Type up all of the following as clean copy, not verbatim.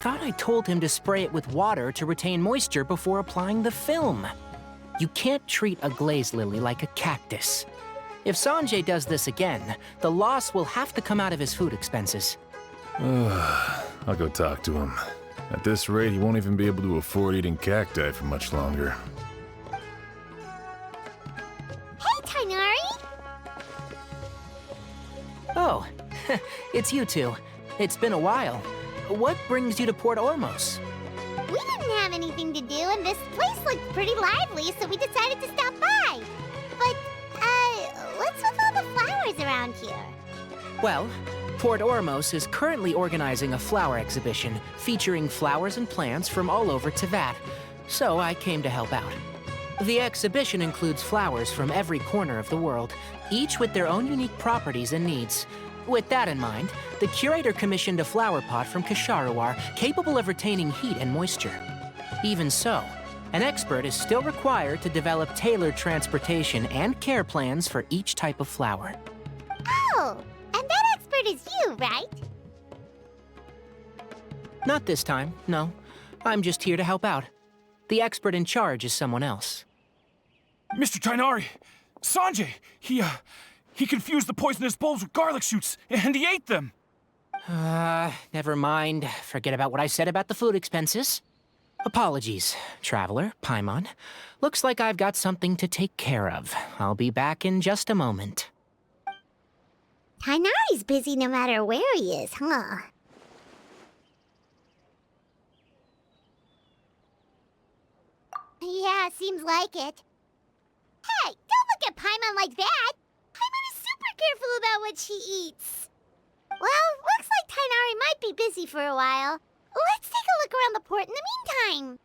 thought I told him to spray it with water to retain moisture before applying the film. You can't treat a glazed lily like a cactus. If Sanjay does this again, the loss will have to come out of his food expenses. I'll go talk to him. At this rate, he won't even be able to afford eating cacti for much longer. Hey, Tighnari! Oh, it's you two. It's been a while. What brings you to Port Ormos? We didn't have anything to do, and this place looked pretty lively, so we decided to stop by. But, what's with all the flowers around here? Well, Port Ormos is currently organizing a flower exhibition featuring flowers and plants from all over Teyvat, so I came to help out. The exhibition includes flowers from every corner of the world, each with their own unique properties and needs. With that in mind, the curator commissioned a flower pot from Kasharawar capable of retaining heat and moisture. Even so, an expert is still required to develop tailored transportation and care plans for each type of flower. Oh, and that expert is you, right? Not this time, no. I'm just here to help out. The expert in charge is someone else. Mr. Tighnari! Sanjay! He confused the poisonous bulbs with garlic shoots, and he ate them! Never mind. Forget about what I said about the food expenses. Apologies, Traveler, Paimon. Looks like I've got something to take care of. I'll be back in just a moment. Tighnari's busy no matter where he is, huh? Yeah, seems like it. Hey, don't look at Paimon like that! Paimon is super careful about what she eats. Well, looks like Tighnari might be busy for a while. Let's take a look around the port in the meantime.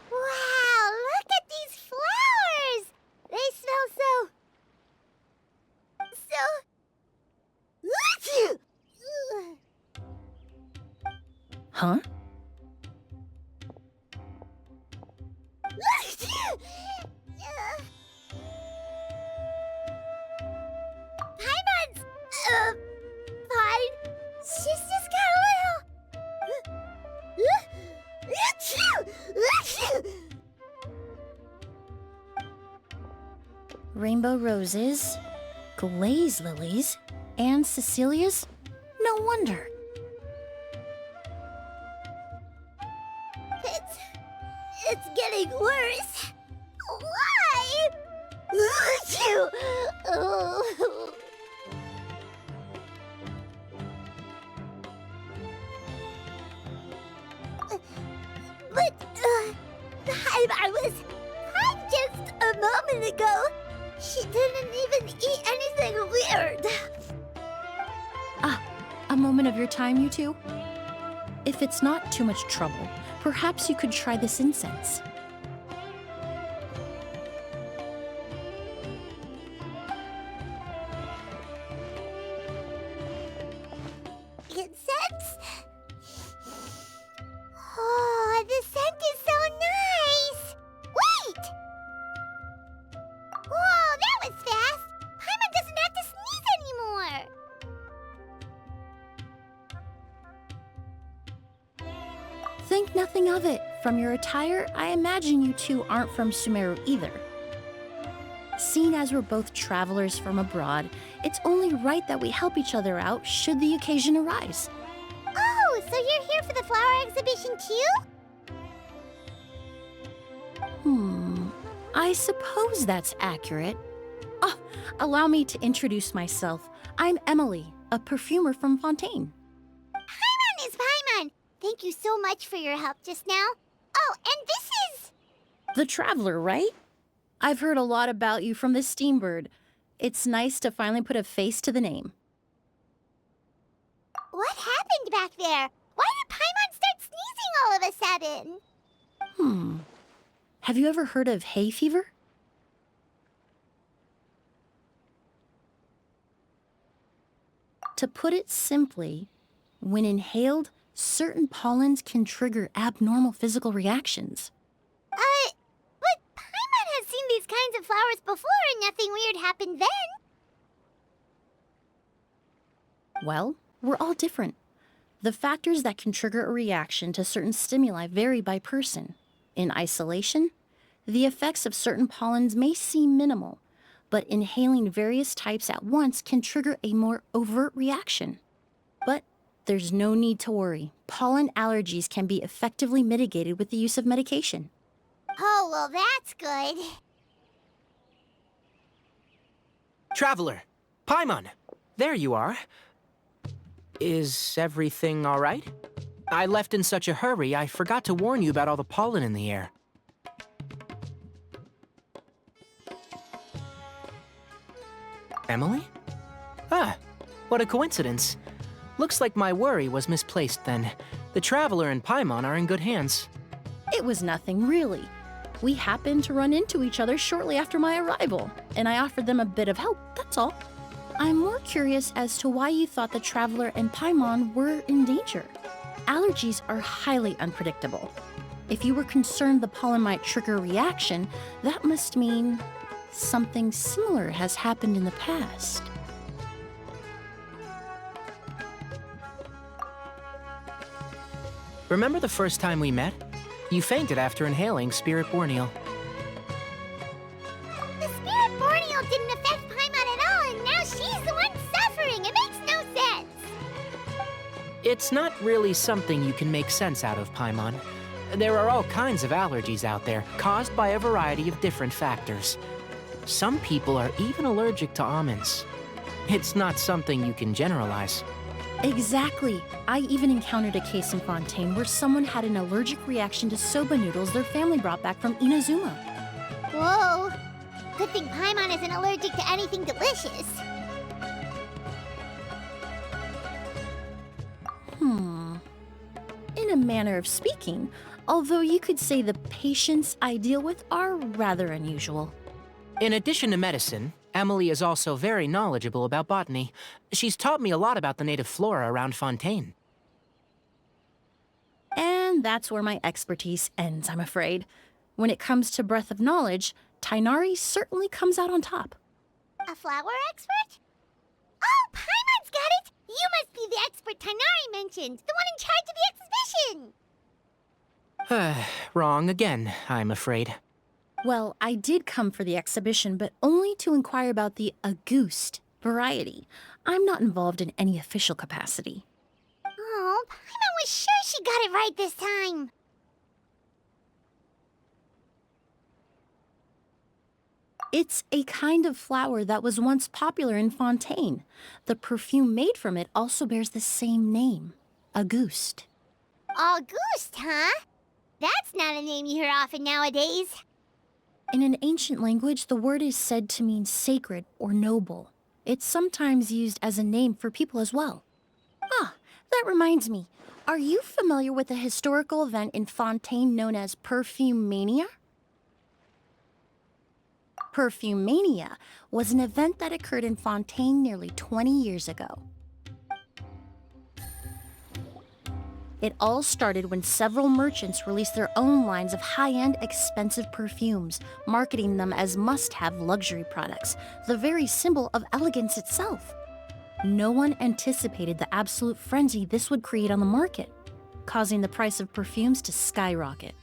Wow, look at these flowers! They smell so... Huh? Paimon's... fine. She's just got a little... Rainbow roses, glaze lilies, and Cecilia's? No wonder. It's getting worse. Why? But, I was fine just a moment ago. She didn't even eat anything weird. Ah, a moment of your time, you two? If it's not too much trouble, perhaps you could try this incense. Incense? Oh, the scent is so nice! Wait! Whoa, that was fast! Paimon doesn't have to sneeze anymore! Think nothing of it. From your attire, I imagine you two aren't from Sumeru either. Seeing as we're both travelers from abroad, it's only right that we help each other out should the occasion arise. Oh, so you're here for the flower exhibition too? I suppose that's accurate. Oh, allow me to introduce myself. I'm Emilie, a perfumer from Fontaine. Paimon is Paimon! Thank you so much for your help just now. Oh, and this is... The Traveler, right? I've heard a lot about you from the Steambird. It's nice to finally put a face to the name. What happened back there? Why did Paimon start sneezing all of a sudden? Have you ever heard of hay fever? To put it simply, when inhaled, certain pollens can trigger abnormal physical reactions. But Paimon has seen these kinds of flowers before and nothing weird happened then. Well, we're all different. The factors that can trigger a reaction to certain stimuli vary by person. In isolation, the effects of certain pollens may seem minimal, but inhaling various types at once can trigger a more overt reaction. But there's no need to worry. Pollen allergies can be effectively mitigated with the use of medication. Oh, well, that's good. Traveler, Paimon, there you are. Is everything all right? I left in such a hurry, I forgot to warn you about all the pollen in the air. Emilie? Ah, what a coincidence. Looks like my worry was misplaced then. The Traveler and Paimon are in good hands. It was nothing, really. We happened to run into each other shortly after my arrival, and I offered them a bit of help, that's all. I'm more curious as to why you thought the Traveler and Paimon were in danger. Allergies are highly unpredictable. If you were concerned the pollen might trigger a reaction, that must mean something similar has happened in the past. Remember the first time we met? You fainted after inhaling Spirit Borneal. The Spirit Borneal didn't affect Paimon at all, and now she's the one suffering. It makes no sense. It's not really something you can make sense out of, Paimon. There are all kinds of allergies out there, caused by a variety of different factors. Some people are even allergic to almonds. It's not something you can generalize. Exactly. I even encountered a case in Fontaine where someone had an allergic reaction to soba noodles their family brought back from Inazuma. Whoa. Good thing Paimon isn't allergic to anything delicious. In a manner of speaking, although you could say the patients I deal with are rather unusual. In addition to medicine, Emilie is also very knowledgeable about botany. She's taught me a lot about the native flora around Fontaine. And that's where my expertise ends, I'm afraid. When it comes to breadth of knowledge, Tighnari certainly comes out on top. A flower expert? Oh, Paimon's got it! You must be the expert Tighnari mentioned, the one in charge of the exhibition! Wrong again, I'm afraid. Well, I did come for the exhibition, but only to inquire about the Auguste variety. I'm not involved in any official capacity. Oh, Paimon was sure she got it right this time. It's a kind of flower that was once popular in Fontaine. The perfume made from it also bears the same name, Auguste. Auguste, huh? That's not a name you hear often nowadays. In an ancient language, the word is said to mean sacred or noble. It's sometimes used as a name for people as well. Ah, that reminds me. Are you familiar with a historical event in Fontaine known as Perfume Mania? Perfume Mania was an event that occurred in Fontaine nearly 20 years ago. It all started when several merchants released their own lines of high-end, expensive perfumes, marketing them as must-have luxury products, the very symbol of elegance itself. No one anticipated the absolute frenzy this would create on the market, causing the price of perfumes to skyrocket.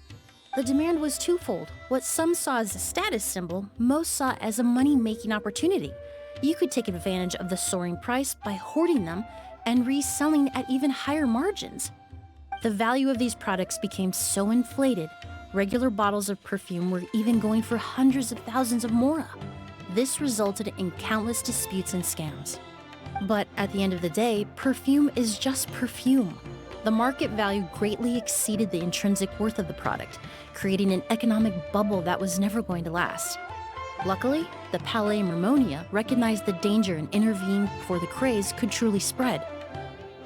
The demand was twofold. What some saw as a status symbol, most saw as a money-making opportunity. You could take advantage of the soaring price by hoarding them and reselling at even higher margins. The value of these products became so inflated, regular bottles of perfume were even going for hundreds of thousands of mora. This resulted in countless disputes and scams. But at the end of the day, perfume is just perfume. The market value greatly exceeded the intrinsic worth of the product, creating an economic bubble that was never going to last. Luckily, the Palais Mermonia recognized the danger and intervened before the craze could truly spread.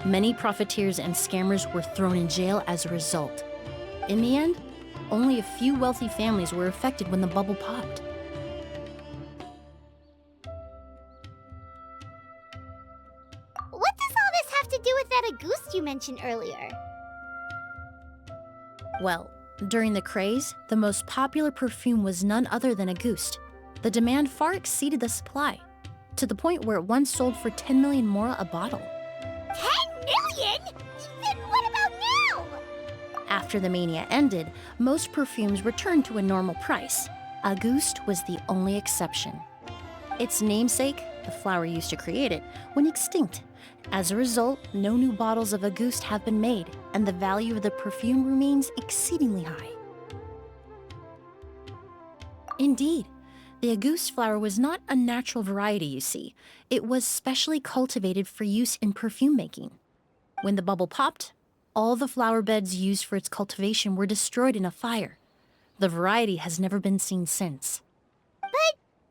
Many profiteers and scammers were thrown in jail as a result. In the end, only a few wealthy families were affected when the bubble popped. What have to do with that Auguste you mentioned earlier? Well, during the craze, the most popular perfume was none other than Auguste. The demand far exceeded the supply, to the point where it once sold for 10 million mora a bottle. 10 million? Then what about now? After the mania ended, most perfumes returned to a normal price. Auguste was the only exception. Its namesake, the flower used to create it, went extinct. As a result, no new bottles of Auguste have been made, and the value of the perfume remains exceedingly high. Indeed, the Auguste flower was not a natural variety, you see. It was specially cultivated for use in perfume making. When the bubble popped, all the flower beds used for its cultivation were destroyed in a fire. The variety has never been seen since. But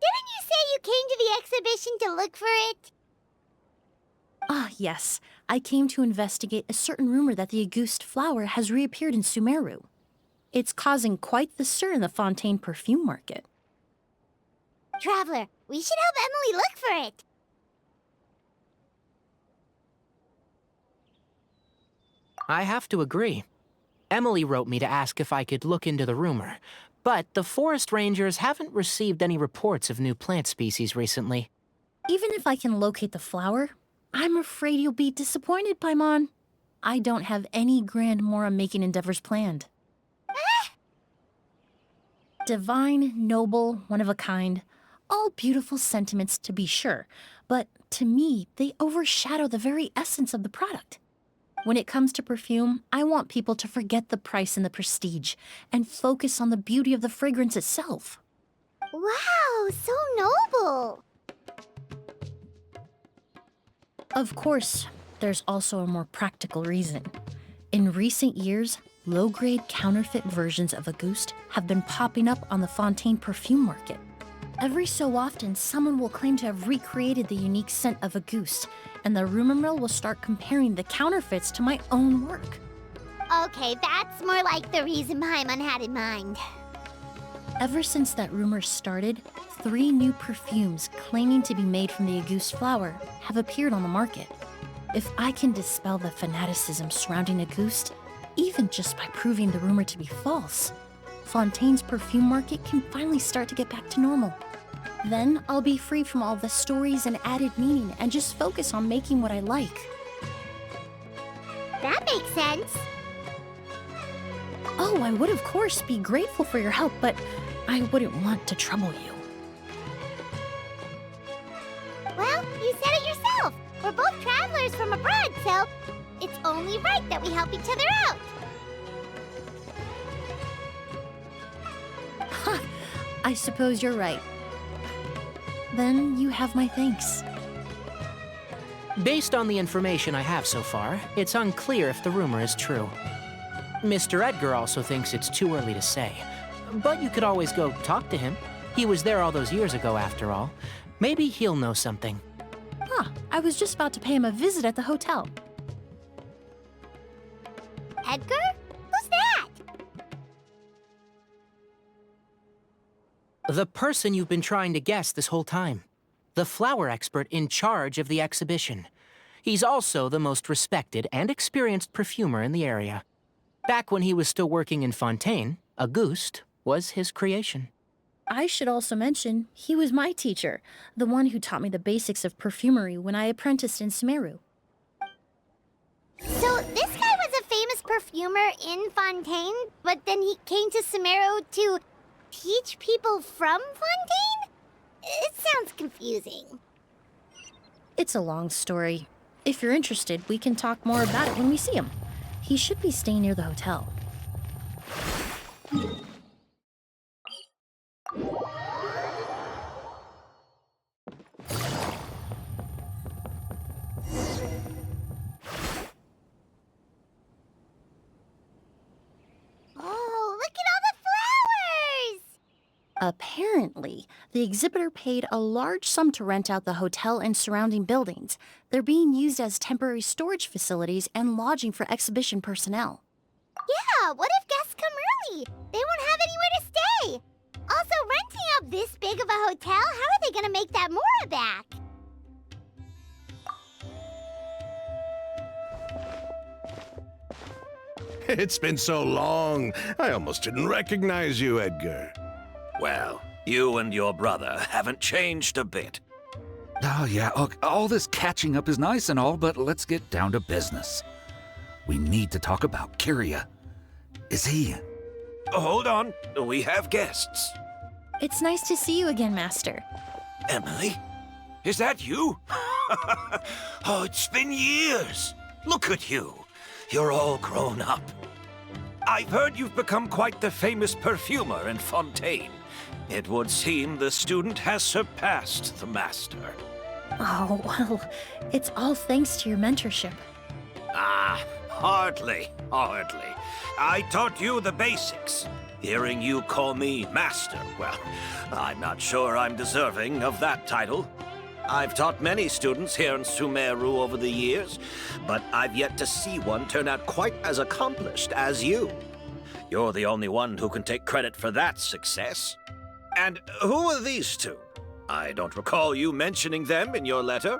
didn't you say you came to the exhibition to look for it? Ah, yes. I came to investigate a certain rumor that the Auguste flower has reappeared in Sumeru. It's causing quite the stir in the Fontaine perfume market. Traveler, we should help Emilie look for it. I have to agree. Emilie wrote me to ask if I could look into the rumor, but the forest rangers haven't received any reports of new plant species recently. Even if I can locate the flower, I'm afraid you'll be disappointed, Paimon. I don't have any grand Mora-making endeavors planned. Divine, noble, one of a kind, all beautiful sentiments to be sure, but to me, they overshadow the very essence of the product. When it comes to perfume, I want people to forget the price and the prestige and focus on the beauty of the fragrance itself. Wow, so noble. Of course, there's also a more practical reason. In recent years, low-grade counterfeit versions of Auguste have been popping up on the Fontaine perfume market. Every so often, someone will claim to have recreated the unique scent of Auguste, and the rumor mill will start comparing the counterfeits to my own work. Okay, that's more like the reason Paimon had in mind. Ever since that rumor started, 3 new perfumes claiming to be made from the Auguste flower have appeared on the market. If I can dispel the fanaticism surrounding Auguste, even just by proving the rumor to be false, Fontaine's perfume market can finally start to get back to normal. Then I'll be free from all the stories and added meaning and just focus on making what I like. That makes sense. Oh, I would of course be grateful for your help, but I wouldn't want to trouble you. Well, you said it yourself. We're both travelers from abroad, so it's only right that we help each other out. Huh, I suppose you're right. Then you have my thanks. Based on the information I have so far, it's unclear if the rumor is true. Mr. Edgar also thinks it's too early to say, but you could always go talk to him. He was there all those years ago, after all. Maybe he'll know something. Huh, I was just about to pay him a visit at the hotel. Edgar? Who's that? The person you've been trying to guess this whole time. The flower expert in charge of the exhibition. He's also the most respected and experienced perfumer in the area. Back when he was still working in Fontaine, Auguste was his creation. I should also mention, he was my teacher, the one who taught me the basics of perfumery when I apprenticed in Sumeru. So this guy was a famous perfumer in Fontaine, but then he came to Sumeru to teach people from Fontaine? It sounds confusing. It's a long story. If you're interested, we can talk more about it when we see him. He should be staying near the hotel. Oh, look at all the flowers! Apparently, the exhibitor paid a large sum to rent out the hotel and surrounding buildings. They're being used as temporary storage facilities and lodging for exhibition personnel. Yeah, what if guests come early? They won't have anywhere to stay. Also, renting out this big of a hotel, how are they gonna make that Mora back? It's been so long, I almost didn't recognize you, Edgar. Well, you and your brother haven't changed a bit. Oh, yeah, look, all this catching up is nice and all, but let's get down to business. We need to talk about Kyria. Is he... Hold on, we have guests. It's nice to see you again, Master. Emilie? Is that you? Oh, it's been years. Look at you. You're all grown up. I've heard you've become quite the famous perfumer in Fontaine. It would seem the student has surpassed the master. Oh, well, it's all thanks to your mentorship. Ah, hardly. I taught you the basics. Hearing you call me master, well, I'm not sure I'm deserving of that title. I've taught many students here in Sumeru over the years, but I've yet to see one turn out quite as accomplished as you. You're the only one who can take credit for that success. And who are these two? I don't recall you mentioning them in your letter.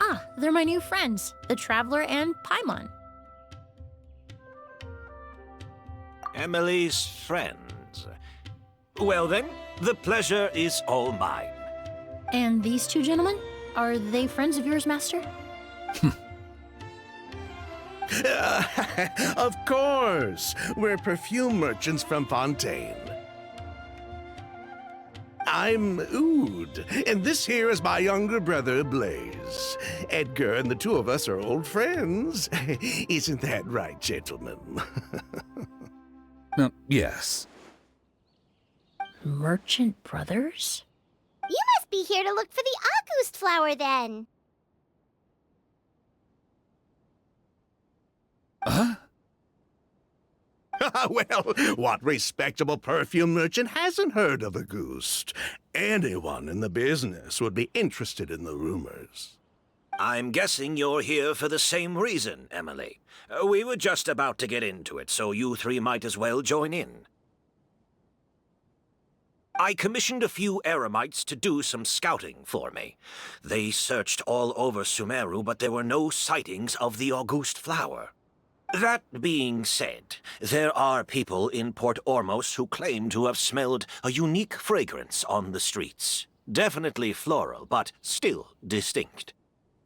Ah, they're my new friends, the Traveler and Paimon. Emilie's friends. Well then, the pleasure is all mine. And these two gentlemen? Are they friends of yours, Master? Of course! We're perfume merchants from Fontaine. I'm Oud, and this here is my younger brother, Blaze. Edgar and the two of us are old friends. Isn't that right, gentlemen? Yes. Merchant brothers? You must be here to look for the August flower, then. Huh? Well, what respectable perfume merchant hasn't heard of Auguste? Anyone in the business would be interested in the rumors. I'm guessing you're here for the same reason, Emilie. We were just about to get into it, so you three might as well join in. I commissioned a few eremites to do some scouting for me. They searched all over Sumeru, but there were no sightings of the Auguste flower. That being said, there are people in Port Ormos who claim to have smelled a unique fragrance on the streets. Definitely floral, but still distinct.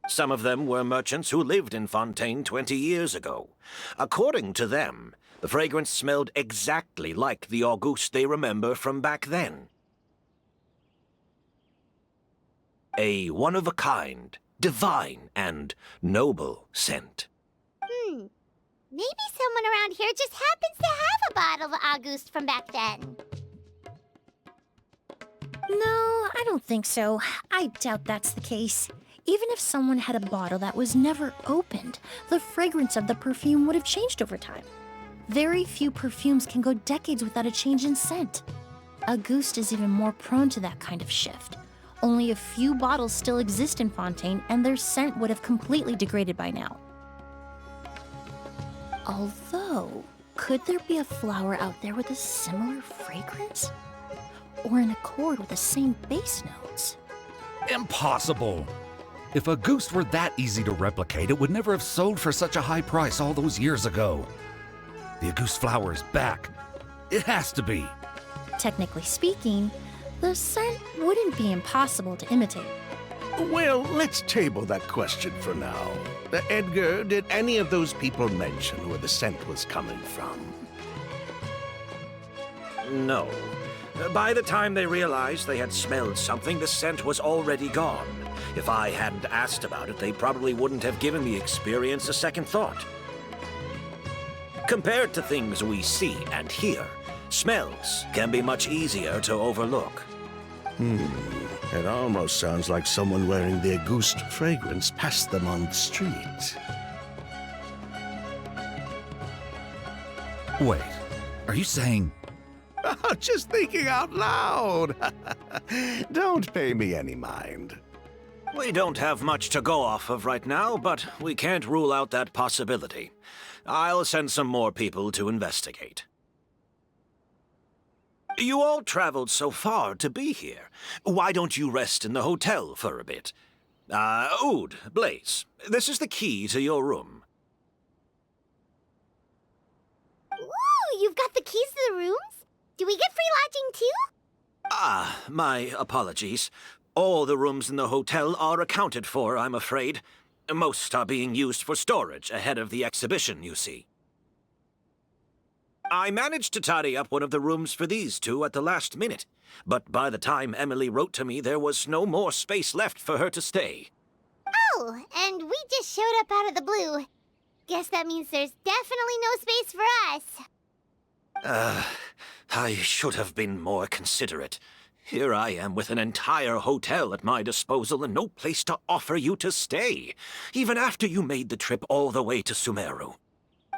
Some of them were merchants who lived in Fontaine 20 years ago. According to them, the fragrance smelled exactly like the Auguste they remember from back then. A one-of-a-kind, divine, and noble scent. Maybe someone around here just happens to have a bottle of Auguste from back then. No, I don't think so. I doubt that's the case. Even if someone had a bottle that was never opened, the fragrance of the perfume would have changed over time. Very few perfumes can go decades without a change in scent. Auguste is even more prone to that kind of shift. Only a few bottles still exist in Fontaine, and their scent would have completely degraded by now. Although, could there be a flower out there with a similar fragrance? Or in accord with the same base notes? Impossible! If Auguste were that easy to replicate, it would never have sold for such a high price all those years ago. The Auguste flower is back. It has to be. Technically speaking, the scent wouldn't be impossible to imitate. Well, let's table that question for now. Edgar, did any of those people mention where the scent was coming from? No. By the time they realized they had smelled something, the scent was already gone. If I hadn't asked about it, they probably wouldn't have given the experience a second thought. Compared to things we see and hear, smells can be much easier to overlook. It almost sounds like someone wearing the Auguste fragrance passed them on the street. Wait, are you saying... Just thinking out loud. Don't pay me any mind. We don't have much to go off of right now, but we can't rule out that possibility. I'll send some more people to investigate. You all traveled so far to be here. Why don't you rest in the hotel for a bit? Oud, Blaze, this is the key to your room. you've got the keys to the rooms? Do we get free lodging too? Ah, my apologies. All the rooms in the hotel are accounted for, I'm afraid. Most are being used for storage ahead of the exhibition, you see. I managed to tidy up one of the rooms for these two at the last minute, but by the time Emilie wrote to me, there was no more space left for her to stay. Oh, and we just showed up out of the blue. Guess that means there's definitely no space for us. I should have been more considerate. Here I am with an entire hotel at my disposal and no place to offer you to stay, even after you made the trip all the way to Sumeru.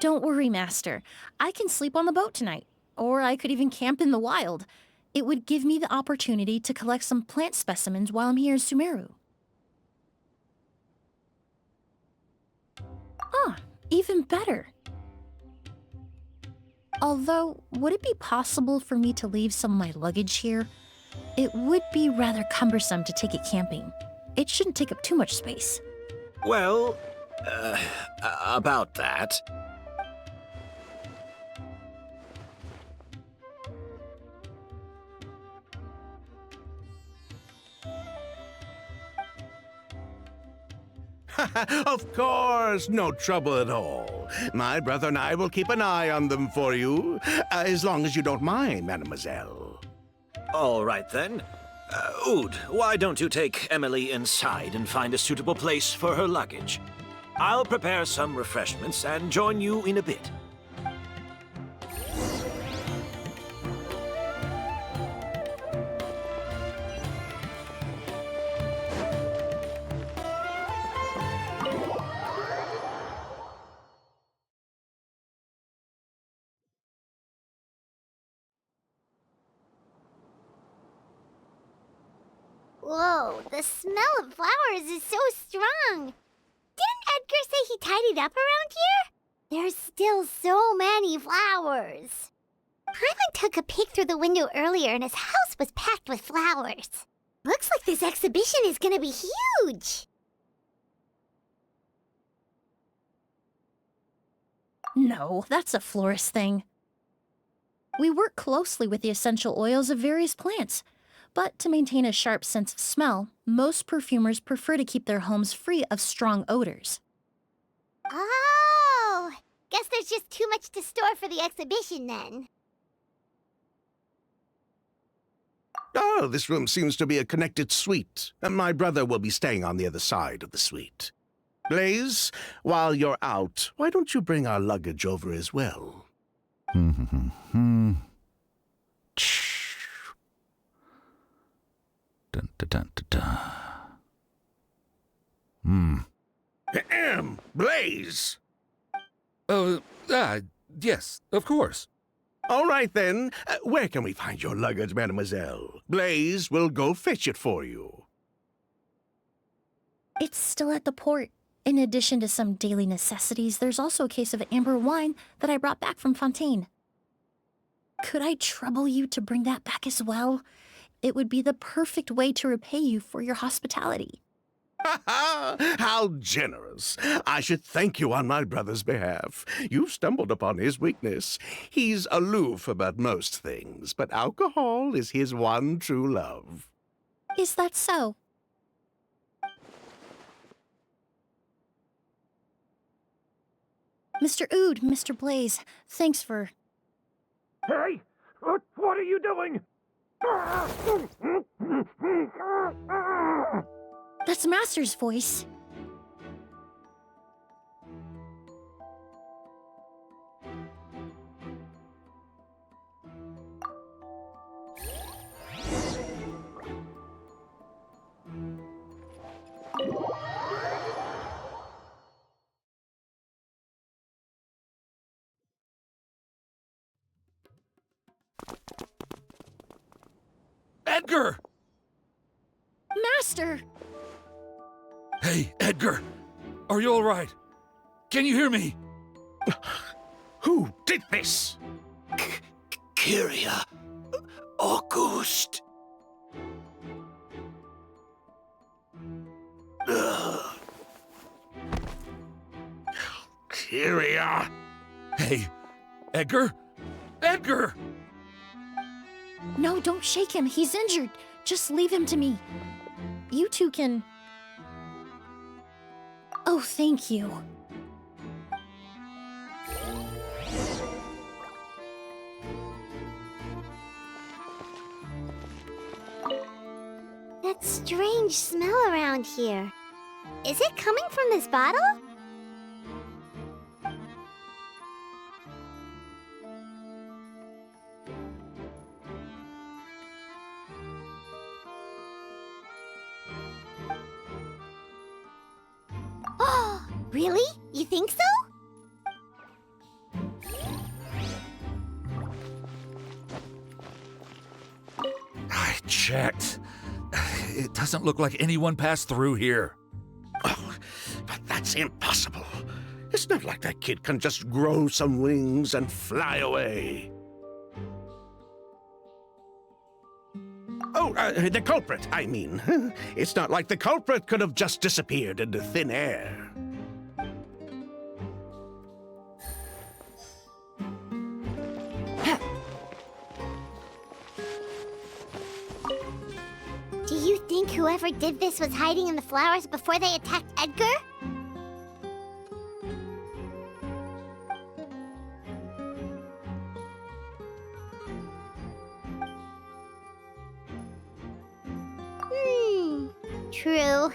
Don't worry, Master. I can sleep on the boat tonight. Or I could even camp in the wild. It would give me the opportunity to collect some plant specimens while I'm here in Sumeru. Ah, even better. Although, would it be possible for me to leave some of my luggage here? It would be rather cumbersome to take it camping. It shouldn't take up too much space. Well, about that. Of course, no trouble at all. My brother and I will keep an eye on them for you, as long as you don't mind, mademoiselle. All right, then. Oud, why don't you take Emilie inside and find a suitable place for her luggage? I'll prepare some refreshments and join you in a bit. Whoa, the smell of flowers is so strong. Didn't Edgar say he tidied up around here? There's still so many flowers. Hyman took a peek through the window earlier and his house was packed with flowers. Looks like this exhibition is gonna be huge. No, that's a florist thing. We work closely with the essential oils of various plants. But to maintain a sharp sense of smell, most perfumers prefer to keep their homes free of strong odors. Oh, guess there's just too much to store for the exhibition then. Oh, this room seems to be a connected suite, and my brother will be staying on the other side of the suite. Blaze, while you're out, why don't you bring our luggage over as well? Dun, dun, dun, dun, dun. Ahem, Blaze! Yes, of course. All right, then. Where can we find your luggage, mademoiselle? Blaze will go fetch it for you. It's still at the port. In addition to some daily necessities, there's also a case of amber wine that I brought back from Fontaine. Could I trouble you to bring that back as well? It would be the perfect way to repay you for your hospitality. Ha ha! How generous! I should thank you on my brother's behalf. You've stumbled upon his weakness. He's aloof about most things, but alcohol is his one true love. Is that so? Mr. Oud, Mr. Blaze, thanks for... Hey! What are you doing? That's Master's voice. Edgar! Master! Hey, Edgar! Are you all right? Can you hear me? Who did this? Kyria. Auguste. Kyria. Hey, Edgar? Edgar! No, don't shake him. He's injured. Just leave him to me. You two can... Oh, thank you. That strange smell around here. Is it coming from this bottle? Oh, really? You think so? I checked. It doesn't look like anyone passed through here. Oh, but that's impossible. It's not like that kid can just grow some wings and fly away. Oh, the culprit, I mean. It's not like the culprit could have just disappeared into thin air. Do you think whoever did this was hiding in the flowers before they attacked Edgar? True.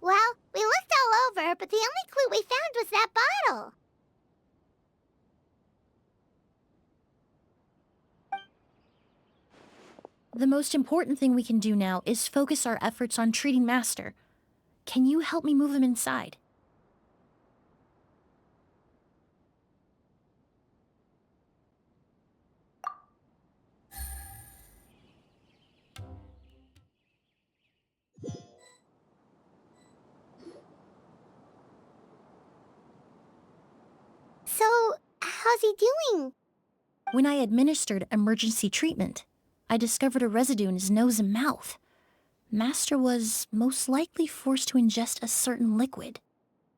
Well, we looked all over, but the only clue we found was that bottle. The most important thing we can do now is focus our efforts on treating Master. Can you help me move him inside? So, how's he doing? When I administered emergency treatment, I discovered a residue in his nose and mouth. Master was most likely forced to ingest a certain liquid.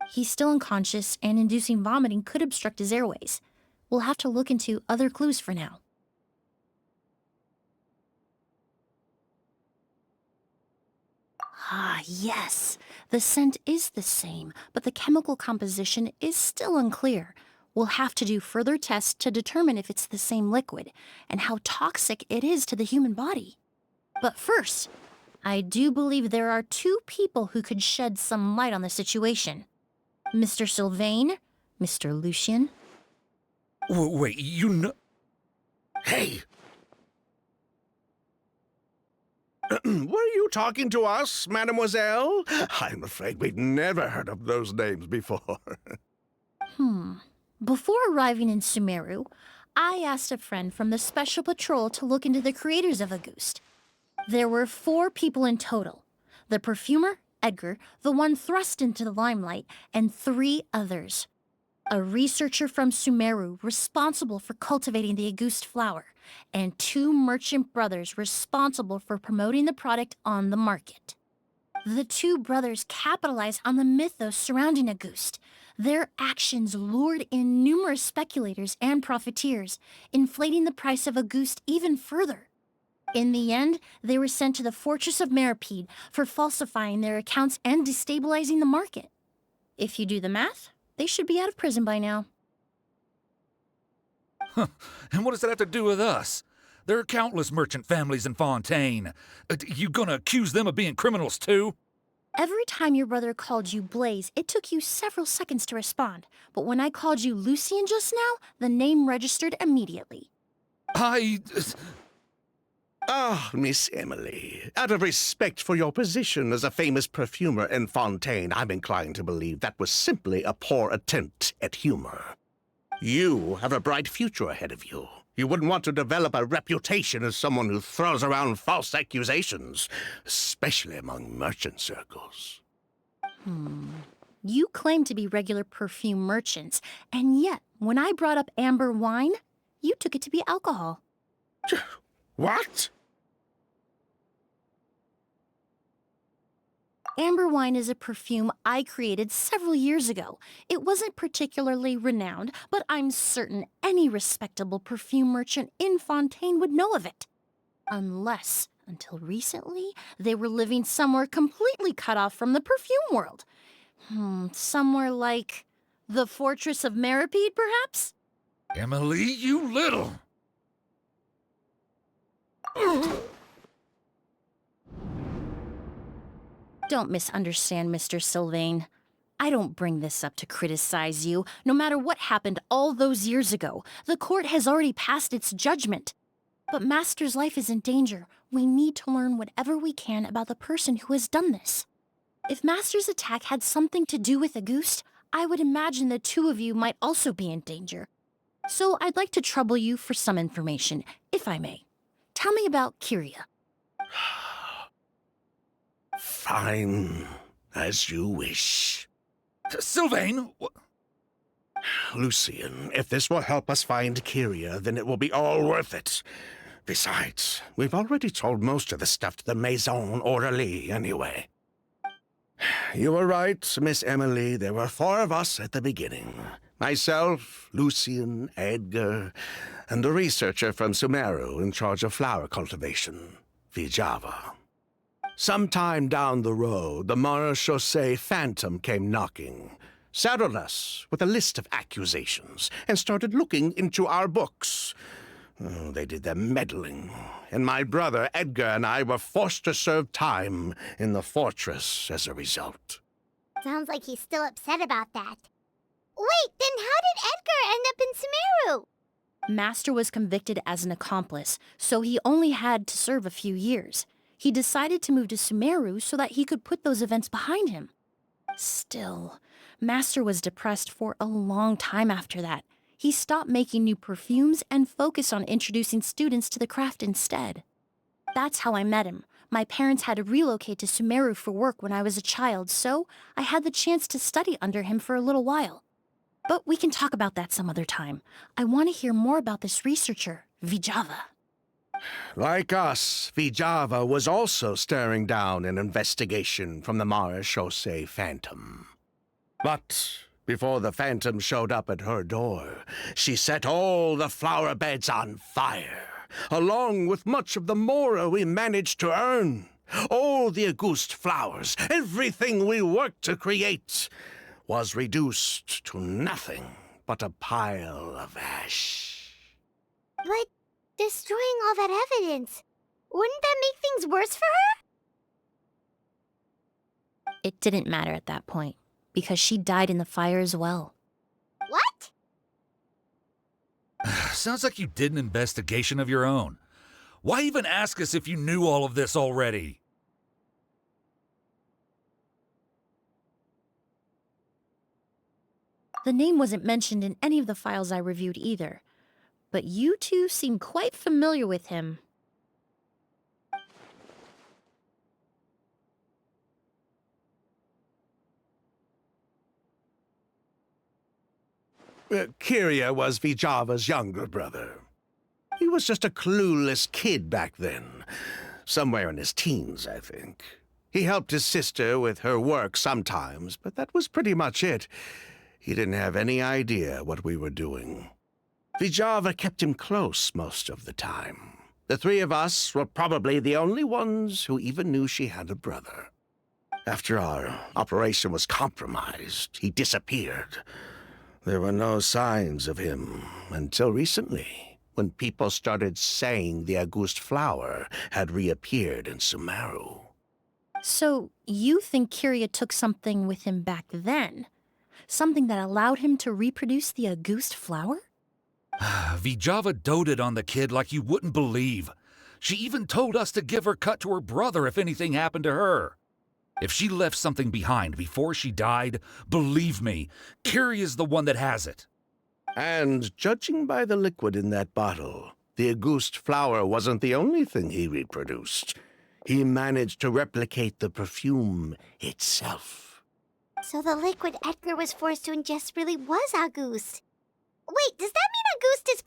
He's still unconscious, and inducing vomiting could obstruct his airways. We'll have to look into other clues for now. Ah, yes. The scent is the same, but the chemical composition is still unclear. We'll have to do further tests to determine if it's the same liquid and how toxic it is to the human body. But first, I do believe there are two people who could shed some light on the situation. Mr. Sylvain, Mr. Lucien. Wait, you know... Hey! Were you talking to us, mademoiselle? I'm afraid we'd never heard of those names before. Before arriving in Sumeru, I asked a friend from the Special Patrol to look into the creators of Auguste. There were 4 people in total. The perfumer, Edgar, the one thrust into the limelight, and 3 others. A researcher from Sumeru responsible for cultivating the Auguste flower, and 2 merchant brothers responsible for promoting the product on the market. The 2 brothers capitalized on the mythos surrounding Auguste. Their actions lured in numerous speculators and profiteers, inflating the price of Auguste even further. In the end, they were sent to the Fortress of Meripede for falsifying their accounts and destabilizing the market. If you do the math, they should be out of prison by now. And what does that have to do with us? There are countless merchant families in Fontaine. You gonna accuse them of being criminals too? Every time your brother called you Blaze, it took you several seconds to respond. But when I called you Lucien just now, the name registered immediately. Ah, Miss Emilie, out of respect for your position as a famous perfumer in Fontaine, I'm inclined to believe that was simply a poor attempt at humor. You have a bright future ahead of you. You wouldn't want to develop a reputation as someone who throws around false accusations, especially among merchant circles. You claim to be regular perfume merchants, and yet, when I brought up amber wine, you took it to be alcohol. What? Amber wine is a perfume I created several years ago. It wasn't particularly renowned, but I'm certain any respectable perfume merchant in Fontaine would know of it. Unless, until recently, they were living somewhere completely cut off from the perfume world. Somewhere like the Fortress of Meripede, perhaps? Emilie, you little... Don't misunderstand, Mr. Sylvain. I don't bring this up to criticize you. No matter what happened all those years ago, the court has already passed its judgment. But Master's life is in danger. We need to learn whatever we can about the person who has done this. If Master's attack had something to do with Auguste, I would imagine the two of you might also be in danger. So I'd like to trouble you for some information, if I may. Tell me about Kyria. Fine, as you wish. Sylvain! Lucien, if this will help us find Kyria, then it will be all worth it. Besides, we've already told most of the stuff to the Maison Orderly anyway. You were right, Miss Emilie. There were 4 of us at the beginning. Myself, Lucien, Edgar, and a researcher from Sumeru in charge of flower cultivation, Vijava. Sometime down the road, the Marechaussee Phantom came knocking, saddled us with a list of accusations, and started looking into our books. Oh, they did their meddling, and my brother Edgar and I were forced to serve time in the fortress as a result. Sounds like he's still upset about that. Wait, then how did Edgar end up in Sumeru? Master was convicted as an accomplice, so he only had to serve a few years. He decided to move to Sumeru so that he could put those events behind him. Still, Master was depressed for a long time after that. He stopped making new perfumes and focused on introducing students to the craft instead. That's how I met him. My parents had to relocate to Sumeru for work when I was a child, so I had the chance to study under him for a little while. But we can talk about that some other time. I want to hear more about this researcher, Vijava. Like us, Vijava was also staring down an investigation from the Marechaussee Phantom. But before the Phantom showed up at her door, she set all the flower beds on fire, along with much of the mora we managed to earn. All the Auguste flowers, everything we worked to create, was reduced to nothing but a pile of ash. But destroying all that evidence, wouldn't that make things worse for her? It didn't matter at that point, because she died in the fire as well. What? Sounds like you did an investigation of your own. Why even ask us if you knew all of this already? The name wasn't mentioned in any of the files I reviewed either, but you two seem quite familiar with him. Kyria was Vijava's younger brother. He was just a clueless kid back then, somewhere in his teens, I think. He helped his sister with her work sometimes, but that was pretty much it. He didn't have any idea what we were doing. Vijava kept him close most of the time. The 3 of us were probably the only ones who even knew she had a brother. After our operation was compromised, he disappeared. There were no signs of him until recently, when people started saying the Auguste flower had reappeared in Sumeru. So, you think Kyria took something with him back then? Something that allowed him to reproduce the Auguste flower? Vijava doted on the kid like you wouldn't believe. She even told us to give her cut to her brother if anything happened to her. If she left something behind before she died, believe me, Kyria's the one that has it. And judging by the liquid in that bottle, the Auguste flower wasn't the only thing he reproduced. He managed to replicate the perfume itself. So the liquid Edgar was forced to ingest really was Auguste. Wait, does that mean Auguste is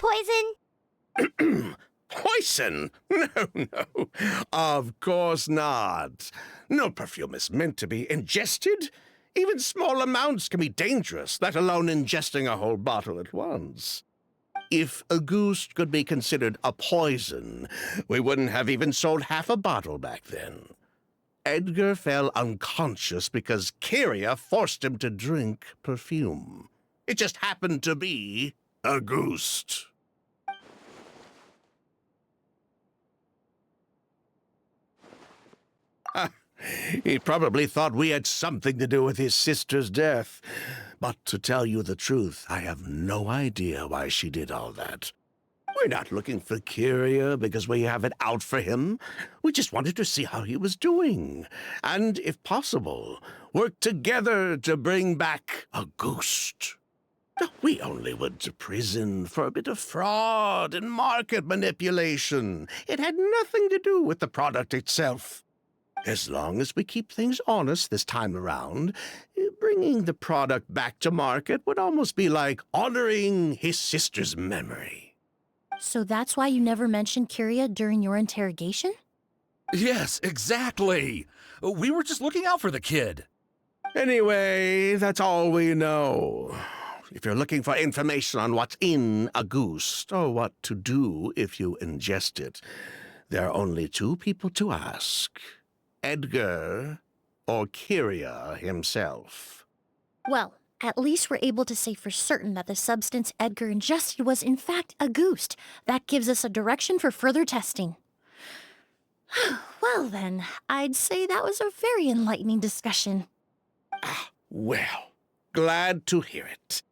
poison? Poison? No, no. Of course not. No perfume is meant to be ingested. Even small amounts can be dangerous, let alone ingesting a whole bottle at once. If a goose could be considered a poison, we wouldn't have even sold half a bottle back then. Edgar fell unconscious because Kyria forced him to drink perfume. It just happened to be a goose. He probably thought we had something to do with his sister's death. But to tell you the truth, I have no idea why she did all that. We're not looking for Kyria because we have it out for him. We just wanted to see how he was doing. And, if possible, work together to bring back a ghost. We only went to prison for a bit of fraud and market manipulation. It had nothing to do with the product itself. As long as we keep things honest this time around, bringing the product back to market would almost be like honoring his sister's memory. So that's why you never mentioned Kyria during your interrogation? Yes, exactly. We were just looking out for the kid. Anyway, that's all we know. If you're looking for information on what's in a goose, or what to do if you ingest it, there are only two people to ask. Edgar or Kyria himself. Well, at least we're able to say for certain that the substance Edgar ingested was in fact a goose. That gives us a direction for further testing. Well then, I'd say that was a very enlightening discussion. Well, glad to hear it.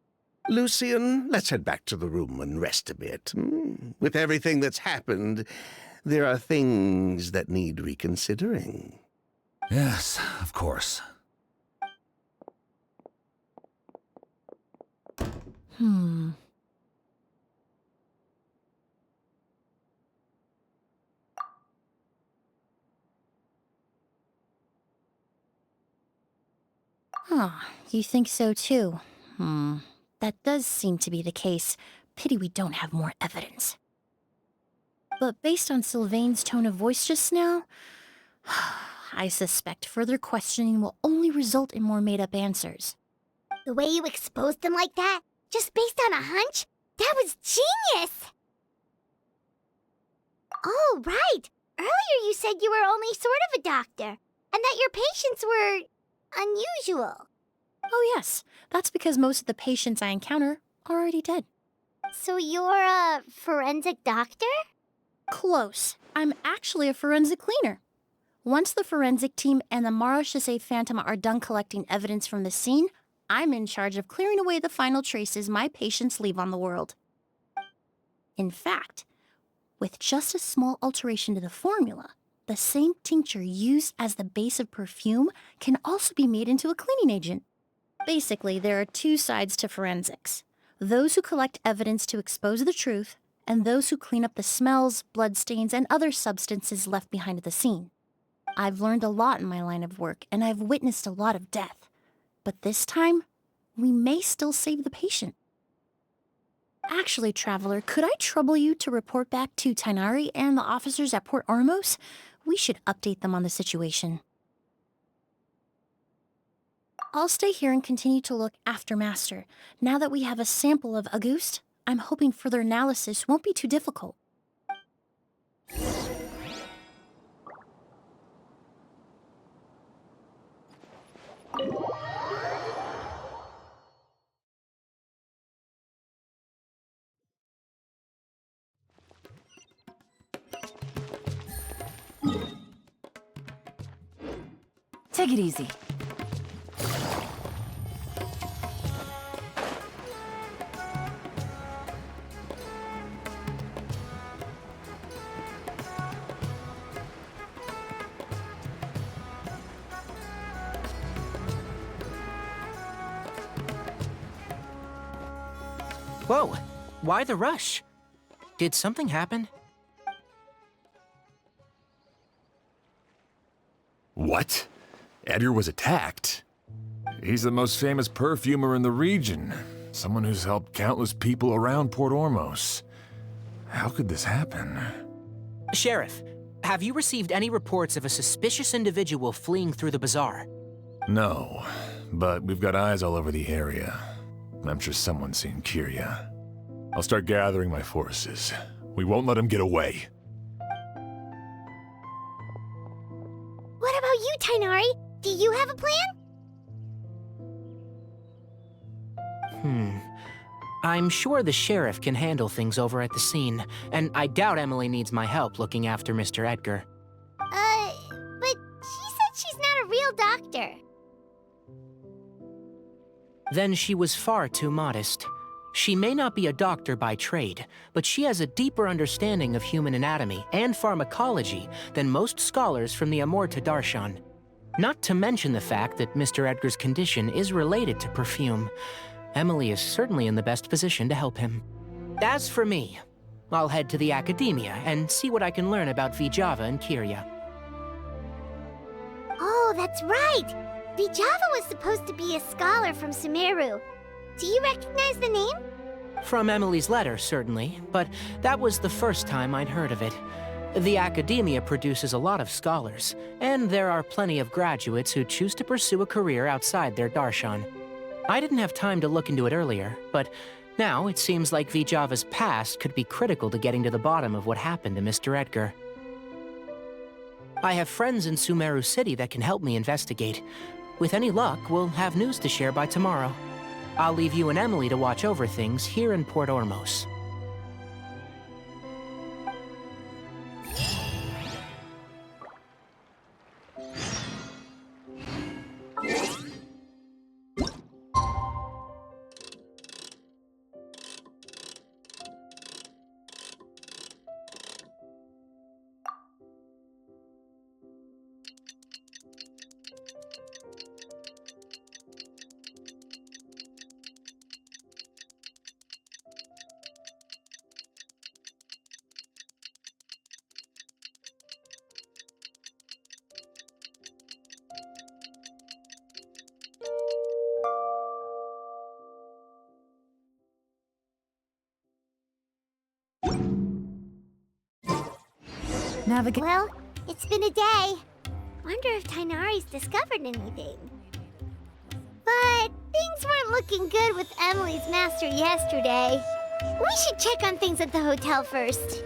Lucian, let's head back to the room and rest a bit. With everything that's happened, there are things that need reconsidering. Yes, of course. You think so too? That does seem to be the case. Pity we don't have more evidence. But based on Sylvain's tone of voice just now, I suspect further questioning will only result in more made-up answers. The way you exposed them like that, just based on a hunch, that was genius! Oh, right! Earlier you said you were only sort of a doctor, and that your patients were unusual. Oh yes, that's because most of the patients I encounter are already dead. So you're a forensic doctor? Close. I'm actually a forensic cleaner. Once the forensic team and the Marechaussee Phantom are done collecting evidence from the scene, I'm in charge of clearing away the final traces my patients leave on the world. In fact, with just a small alteration to the formula, the same tincture used as the base of perfume can also be made into a cleaning agent. Basically, there are two sides to forensics. Those who collect evidence to expose the truth, and those who clean up the smells, bloodstains, and other substances left behind at the scene. I've learned a lot in my line of work, and I've witnessed a lot of death. But this time, we may still save the patient. Actually, Traveler, could I trouble you to report back to Tighnari and the officers at Port Ormos? We should update them on the situation. I'll stay here and continue to look after Master. Now that we have a sample of Auguste, I'm hoping further analysis won't be too difficult. Take it easy. Whoa, why the rush? Did something happen? What? Edgar was attacked? He's the most famous perfumer in the region. Someone who's helped countless people around Port Ormos. How could this happen? Sheriff, have you received any reports of a suspicious individual fleeing through the bazaar? No, but we've got eyes all over the area. I'm sure someone's seen Kiria. I'll start gathering my forces. We won't let him get away. What about you, Tainari? Do you have a plan? I'm sure the sheriff can handle things over at the scene, and I doubt Emilie needs my help looking after Mr. Edgar. But she said she's not a real doctor. Then she was far too modest. She may not be a doctor by trade, but she has a deeper understanding of human anatomy and pharmacology than most scholars from the Amurta Darshan. Not to mention the fact that Mr. Edgar's condition is related to perfume. Emilie is certainly in the best position to help him. As for me, I'll head to the academia and see what I can learn about Vijava and Kiria. Oh, that's right! Vijava was supposed to be a scholar from Sumeru. Do you recognize the name? From Emilie's letter, certainly, but that was the first time I'd heard of it. The academia produces a lot of scholars, and there are plenty of graduates who choose to pursue a career outside their darshan. I didn't have time to look into it earlier, but now it seems like Vijava's past could be critical to getting to the bottom of what happened to Mr. Edgar. I have friends in Sumeru City that can help me investigate. With any luck, we'll have news to share by tomorrow. I'll leave you and Emilie to watch over things here in Port Ormos. Well, it's been a day. Wonder if Tainari's discovered anything. But things weren't looking good with Emilie's master yesterday. We should check on things at the hotel first.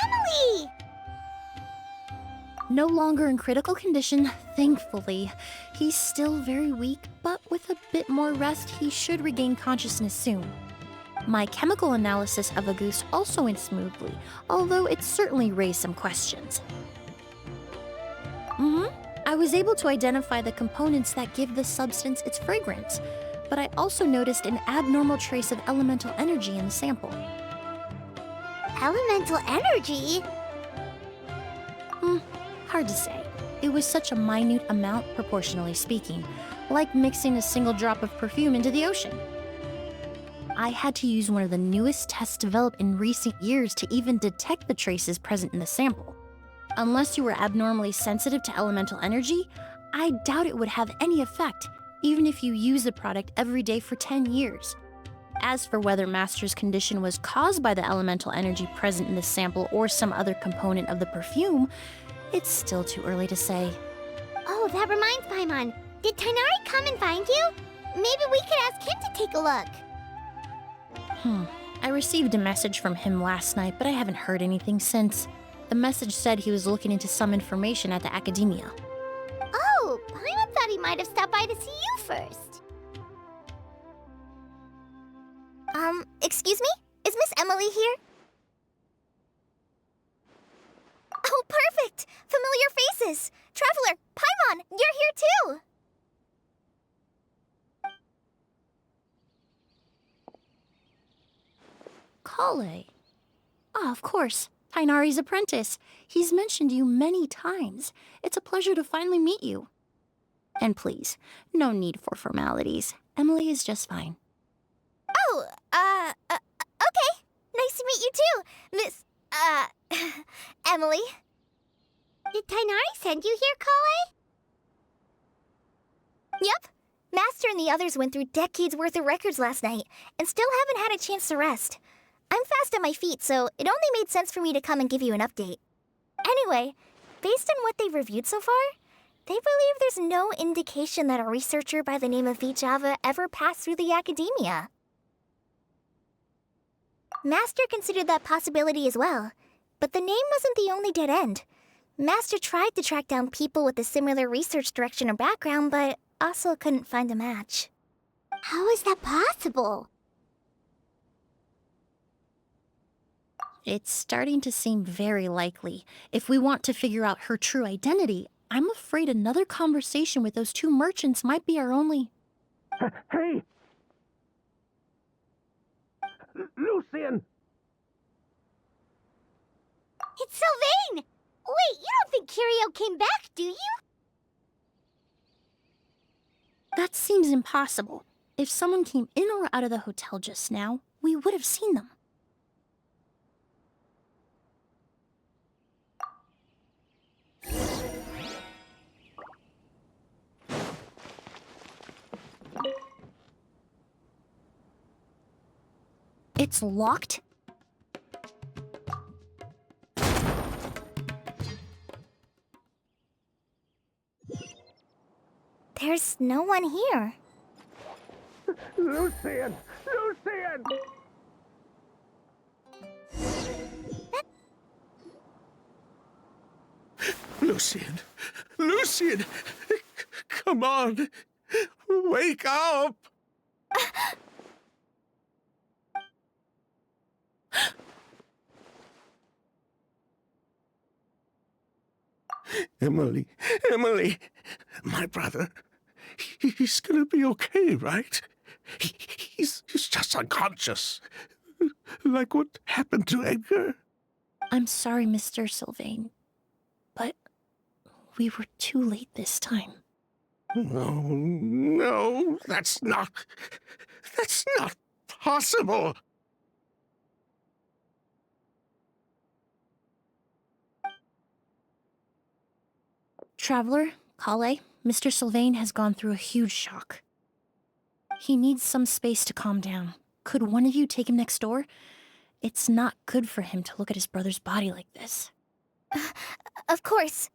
Emilie! No longer in critical condition, thankfully. He's still very weak, but with a bit more rest, he should regain consciousness soon. My chemical analysis of Auguste also went smoothly, although it certainly raised some questions. I was able to identify the components that give the substance its fragrance, but I also noticed an abnormal trace of elemental energy in the sample. Elemental energy? Hard to say. It was such a minute amount, proportionally speaking, like mixing a single drop of perfume into the ocean. I had to use one of the newest tests developed in recent years to even detect the traces present in the sample. Unless you were abnormally sensitive to elemental energy, I doubt it would have any effect, even if you use the product every day for 10 years. As for whether Master's condition was caused by the elemental energy present in the sample or some other component of the perfume, it's still too early to say. Oh, that reminds Paimon. Did Tainari come and find you? Maybe we could ask him to take a look. I received a message from him last night, but I haven't heard anything since. The message said he was looking into some information at the academia. Oh, Paimon thought he might have stopped by to see you first. Excuse me? Is Miss Emilie here? Oh, perfect! Familiar faces! Traveler, Paimon, you're here too! Kale. Ah, of course. Tainari's apprentice. He's mentioned you many times. It's a pleasure to finally meet you. And please, no need for formalities. Emilie is just fine. Oh, Emily? Did Tainari send you here, Kale? Yep. Master and the others went through decades worth of records last night, and still haven't had a chance to rest. I'm fast on my feet, so it only made sense for me to come and give you an update. Anyway, based on what they've reviewed so far, they believe there's no indication that a researcher by the name of Vijava ever passed through the academia. Master considered that possibility as well, but the name wasn't the only dead end. Master tried to track down people with a similar research direction or background, but also couldn't find a match. How is that possible? It's starting to seem very likely. If we want to figure out her true identity, I'm afraid another conversation with those two merchants might be our only... Hey! Lucian! It's Sylvain! Wait, you don't think Kirio came back, do you? That seems impossible. If someone came in or out of the hotel just now, we would have seen them. It's locked? There's no one here. Lucian! Lucian! Lucian! Lucian! Come on! Wake up! Emilie, Emilie, my brother, he's gonna be okay, right? He's just unconscious. Like what happened to Edgar. I'm sorry, Mr. Sylvain, but we were too late this time. No, that's not possible. Traveler, Kale, Mr. Sylvain has gone through a huge shock. He needs some space to calm down. Could one of you take him next door? It's not good for him to look at his brother's body like this. Of course.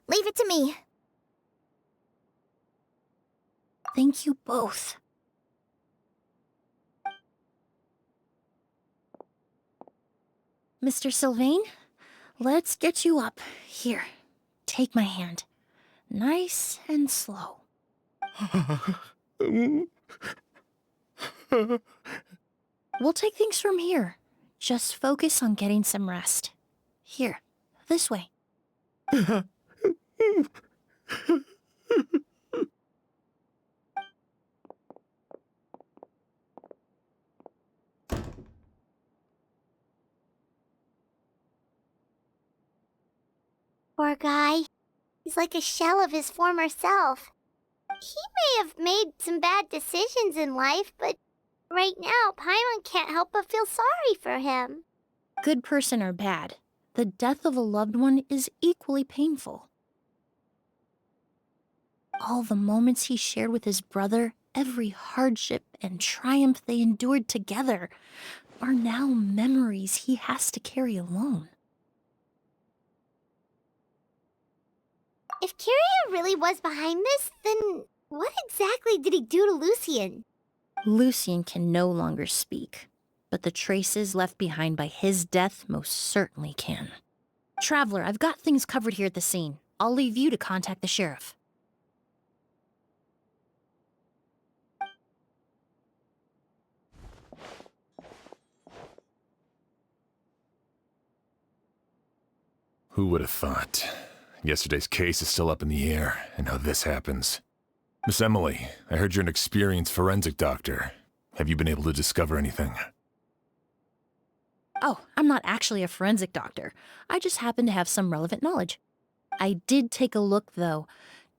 Leave it to me. Thank you both. Mr. Sylvain, let's get you up. Here, take my hand. Nice and slow. We'll take things from here. Just focus on getting some rest. Here, this way. Poor guy. He's like a shell of his former self. He may have made some bad decisions in life, but right now, Paimon can't help but feel sorry for him. Good person or bad, the death of a loved one is equally painful. All the moments he shared with his brother, every hardship and triumph they endured together, are now memories he has to carry alone. If Kirio really was behind this, then what exactly did he do to Lucian? Lucian can no longer speak, but the traces left behind by his death most certainly can. Traveler, I've got things covered here at the scene. I'll leave you to contact the sheriff. Who would have thought? Yesterday's case is still up in the air, and now this happens. Miss Emilie, I heard you're an experienced forensic doctor. Have you been able to discover anything? Oh, I'm not actually a forensic doctor. I just happen to have some relevant knowledge. I did take a look, though.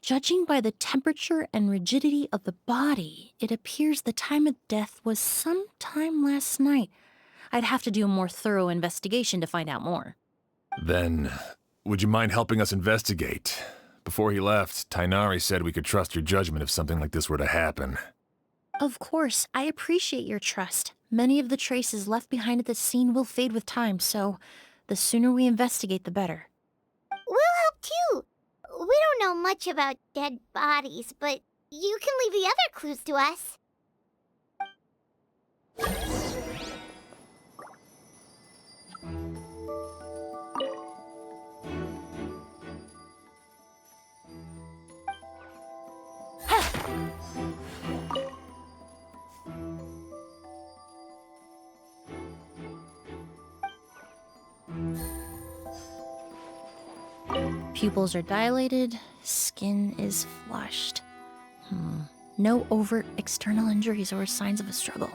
Judging by the temperature and rigidity of the body, it appears the time of death was sometime last night. I'd have to do a more thorough investigation to find out more. Then, would you mind helping us investigate? Before he left, Tainari said we could trust your judgment if something like this were to happen. Of course, I appreciate your trust. Many of the traces left behind at the scene will fade with time, so the sooner we investigate, the better. We'll help too. We don't know much about dead bodies, but you can leave the other clues to us. Pupils are dilated, skin is flushed. No overt external injuries or signs of a struggle.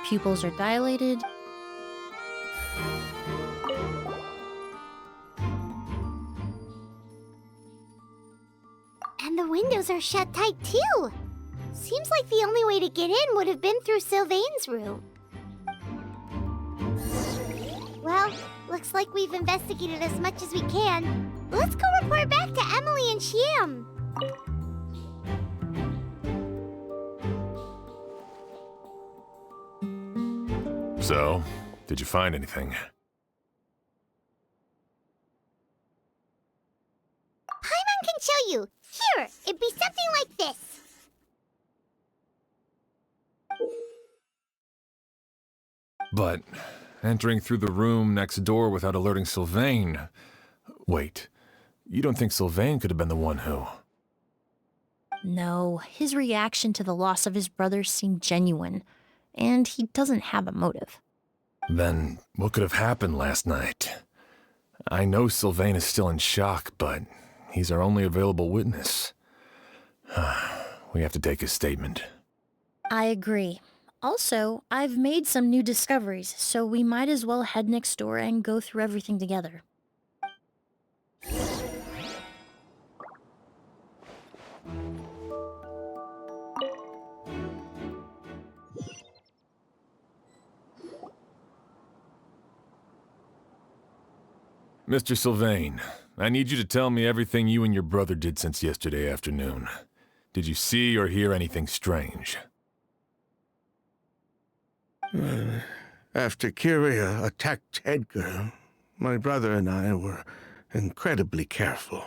Pupils are dilated. And the windows are shut tight too. Seems like the only way to get in would have been through Sylvain's room. Well, looks like we've investigated as much as we can. Let's go report back to Emilie and Shiam. So, did you find anything? Paimon can show you. Here, it'd be something like this. But entering through the room next door without alerting Sylvain... Wait, you don't think Sylvain could have been the one who... No, his reaction to the loss of his brother seemed genuine, and he doesn't have a motive. Then what could have happened last night? I know Sylvain is still in shock, but he's our only available witness. We have to take his statement. I agree. Also, I've made some new discoveries, so we might as well head next door and go through everything together. Mr. Sylvain, I need you to tell me everything you and your brother did since yesterday afternoon. Did you see or hear anything strange? After Kyria attacked Edgar, my brother and I were incredibly careful.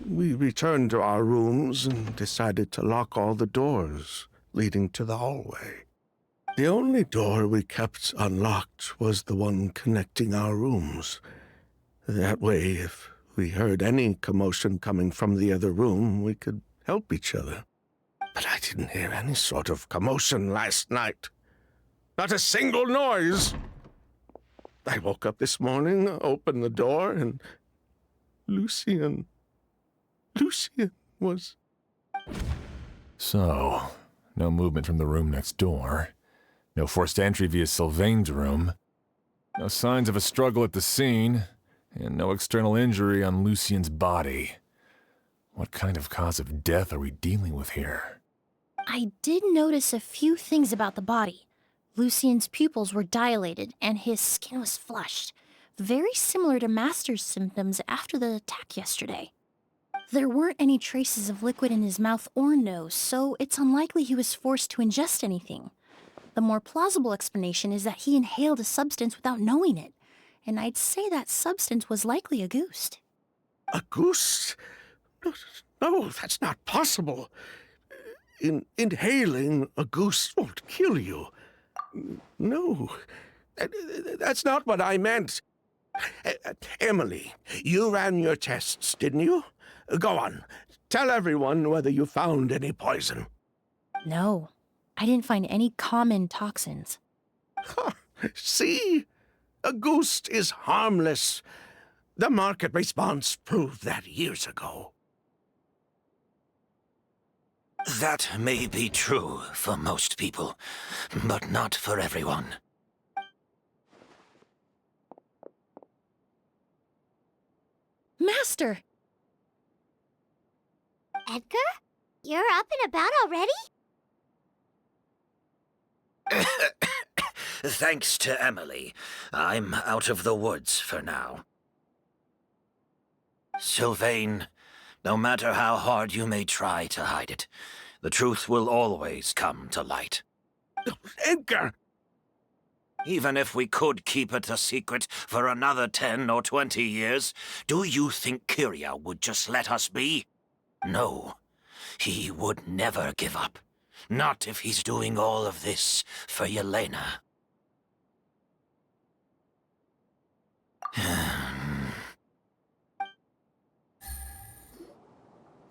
We returned to our rooms and decided to lock all the doors leading to the hallway. The only door we kept unlocked was the one connecting our rooms. That way, if we heard any commotion coming from the other room, we could help each other. But I didn't hear any sort of commotion last night. Not a single noise. I woke up this morning, opened the door, and Lucian was... So, no movement from the room next door. No forced entry via Sylvain's room. No signs of a struggle at the scene. And no external injury on Lucian's body. What kind of cause of death are we dealing with here? I did notice a few things about the body. Lucian's pupils were dilated, and his skin was flushed. Very similar to Master's symptoms after the attack yesterday. There weren't any traces of liquid in his mouth or nose, so it's unlikely he was forced to ingest anything. The more plausible explanation is that he inhaled a substance without knowing it, and I'd say that substance was likely a goose. A goose? No, that's not possible. Inhaling a goose won't kill you. No, that's not what I meant. Emilie, you ran your tests, didn't you? Go on, tell everyone whether you found any poison. No, I didn't find any common toxins. See? A ghost is harmless. The market response proved that years ago. That may be true for most people, but not for everyone. Master! Edgar? You're up and about already? Thanks to Emilie, I'm out of the woods for now. Sylvain, no matter how hard you may try to hide it, the truth will always come to light. Edgar! Even if we could keep it a secret for another 10 or 20 years, do you think Kyria would just let us be? No, he would never give up. Not if he's doing all of this for Yelena.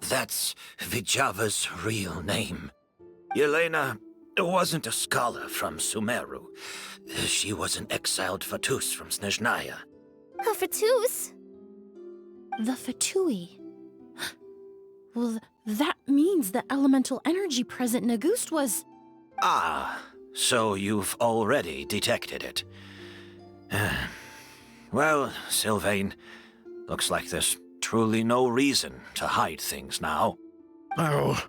That's Vijava's real name. Yelena wasn't a scholar from Sumeru. She was an exiled Fatus from Snezhnaya. A Fatus? The Fatui. Well, that means the elemental energy present in Auguste was... Ah, so you've already detected it. Well, Sylvain, looks like there's truly no reason to hide things now. Oh.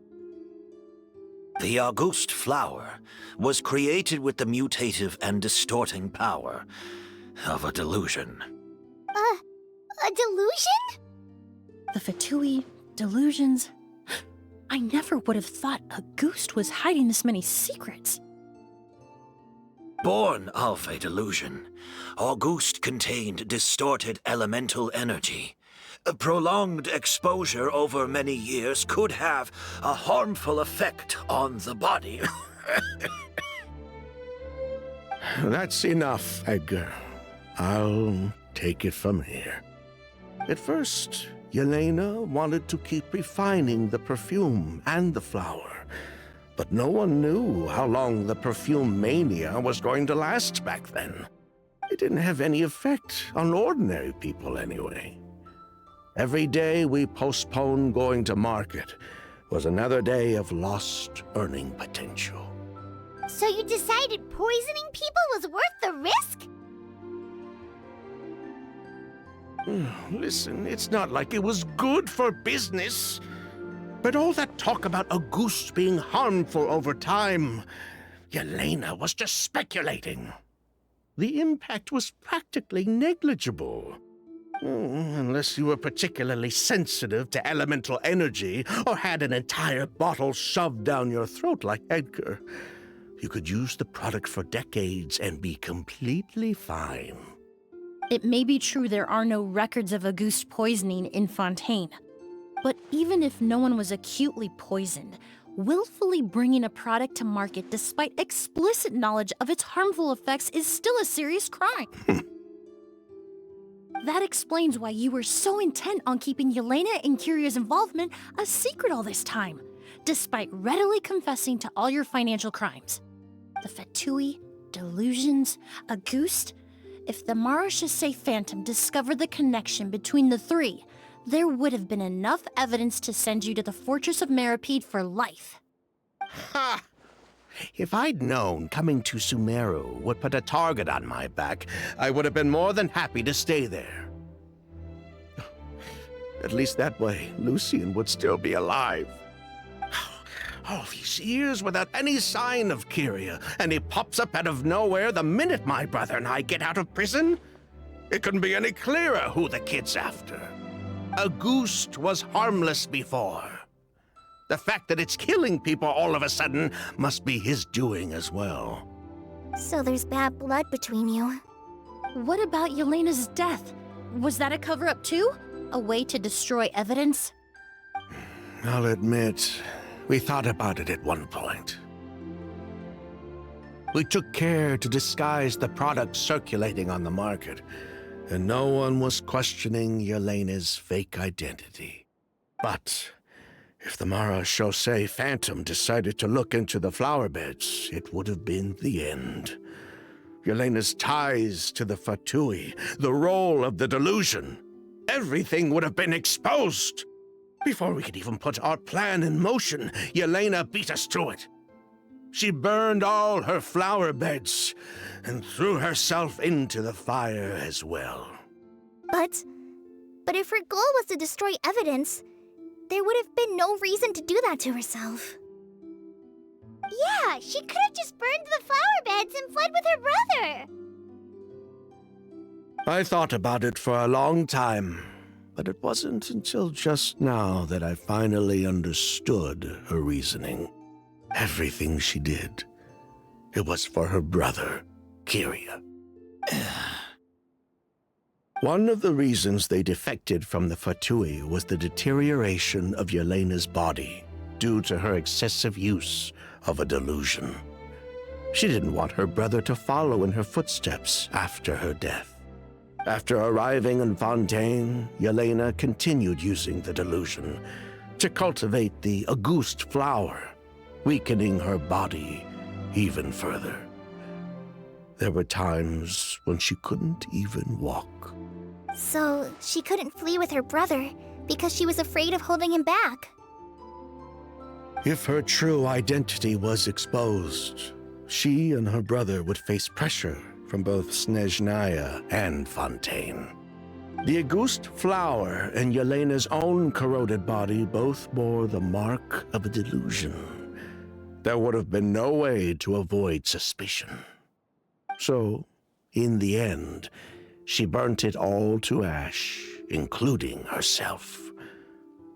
The Auguste flower was created with the mutative and distorting power of a delusion. A delusion? The Fatui, delusions... I never would have thought Auguste was hiding this many secrets. Born of a delusion, Auguste contained distorted elemental energy. A prolonged exposure over many years could have a harmful effect on the body. That's enough, Edgar. I'll take it from here. At first, Yelena wanted to keep refining the perfume and the flower, but no one knew how long the perfume mania was going to last back then. It didn't have any effect on ordinary people anyway. Every day we postponed going to market was another day of lost earning potential. So you decided poisoning people was worth the risk? Listen, it's not like it was good for business. But all that talk about Auguste being harmful over time, Yelena was just speculating. The impact was practically negligible. Unless you were particularly sensitive to elemental energy or had an entire bottle shoved down your throat like Edgar. You could use the product for decades and be completely fine. It may be true there are no records of Auguste poisoning in Fontaine. But even if no one was acutely poisoned, willfully bringing a product to market despite explicit knowledge of its harmful effects is still a serious crime. That explains why you were so intent on keeping Yelena and Kyria's involvement a secret all this time, despite readily confessing to all your financial crimes. The Fatui, delusions, Auguste. If the Marechaussee Phantom discovered the connection between the three, there would have been enough evidence to send you to the Fortress of Meripede for life. Ha! If I'd known coming to Sumeru would put a target on my back, I would have been more than happy to stay there. At least that way, Lucien would still be alive. All these years without any sign of Kyria, and he pops up out of nowhere the minute my brother and I get out of prison? It couldn't be any clearer who the kid's after. Auguste was harmless before. The fact that it's killing people all of a sudden must be his doing as well. So there's bad blood between you. What about Yelena's death? Was that a cover-up too? A way to destroy evidence? I'll admit, we thought about it at one point. We took care to disguise the product circulating on the market, and no one was questioning Yelena's fake identity. But if the Marechaussee Phantom decided to look into the flower beds, it would have been the end. Yelena's ties to the Fatui, the role of the delusion. Everything would have been exposed. Before we could even put our plan in motion, Yelena beat us to it. She burned all her flower beds and threw herself into the fire as well. But if her goal was to destroy evidence, there would have been no reason to do that to herself. Yeah, she could have just burned the flower beds and fled with her brother. I thought about it for a long time, but it wasn't until just now that I finally understood her reasoning. Everything she did, it was for her brother, Kyria. One of the reasons they defected from the Fatui was the deterioration of Yelena's body due to her excessive use of a delusion. She didn't want her brother to follow in her footsteps after her death. After arriving in Fontaine, Yelena continued using the delusion to cultivate the Auguste flower, weakening her body even further. There were times when she couldn't even walk. So she couldn't flee with her brother because she was afraid of holding him back. If her true identity was exposed, she and her brother would face pressure from both Snezhnaya and Fontaine. The Auguste flower and Yelena's own corroded body both bore the mark of a delusion. There would have been no way to avoid suspicion. So, in the end, she burnt it all to ash, including herself.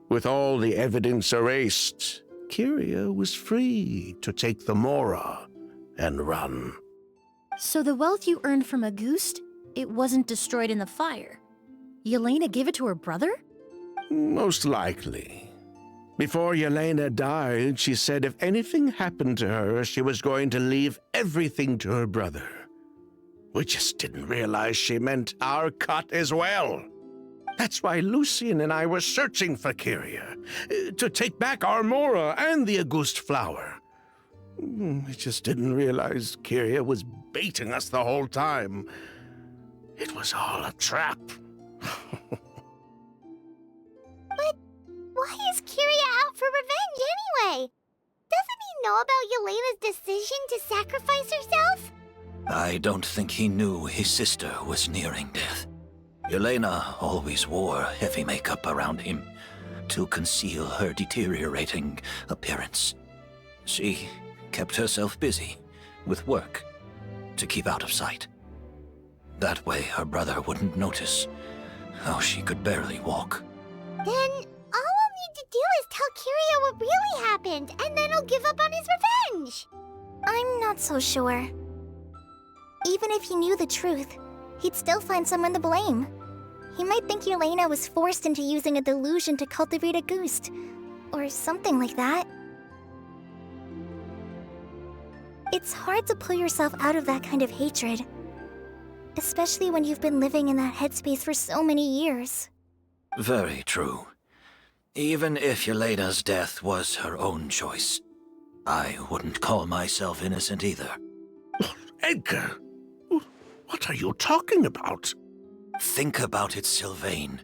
With all the evidence erased, Kyria was free to take the Mora and run. So the wealth you earned from Auguste, it wasn't destroyed in the fire. Yelena gave it to her brother? Most likely. Before Yelena died, she said if anything happened to her, she was going to leave everything to her brother. We just didn't realize she meant our cut as well. That's why Lucien and I were searching for Kyria, to take back our Mora and the Auguste flower. We just didn't realize Kyria was baiting us the whole time. It was all a trap. But why is Kyria out for revenge anyway? Doesn't he know about Yelena's decision to sacrifice herself? I don't think he knew his sister was nearing death. Yelena always wore heavy makeup around him to conceal her deteriorating appearance. She kept herself busy with work to keep out of sight. That way her brother wouldn't notice how she could barely walk. Then all we'll need to do is tell Kyria what really happened, and then he'll give up on his revenge. I'm not so sure. Even if he knew the truth, he'd still find someone to blame. He might think Yelena was forced into using a delusion to cultivate Auguste, or something like that. It's hard to pull yourself out of that kind of hatred, especially when you've been living in that headspace for so many years. Very true. Even if Yelena's death was her own choice, I wouldn't call myself innocent either. Edgar, what are you talking about? Think about it, Sylvain.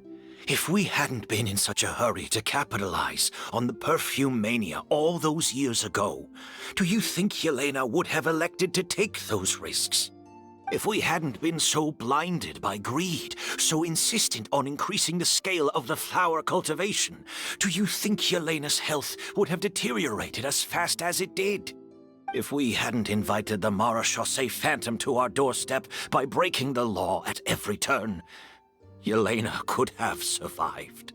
If we hadn't been in such a hurry to capitalize on the perfume mania all those years ago, do you think Yelena would have elected to take those risks? If we hadn't been so blinded by greed, so insistent on increasing the scale of the flower cultivation, do you think Yelena's health would have deteriorated as fast as it did? If we hadn't invited the Marechaussee Phantom to our doorstep by breaking the law at every turn, Yelena could have survived.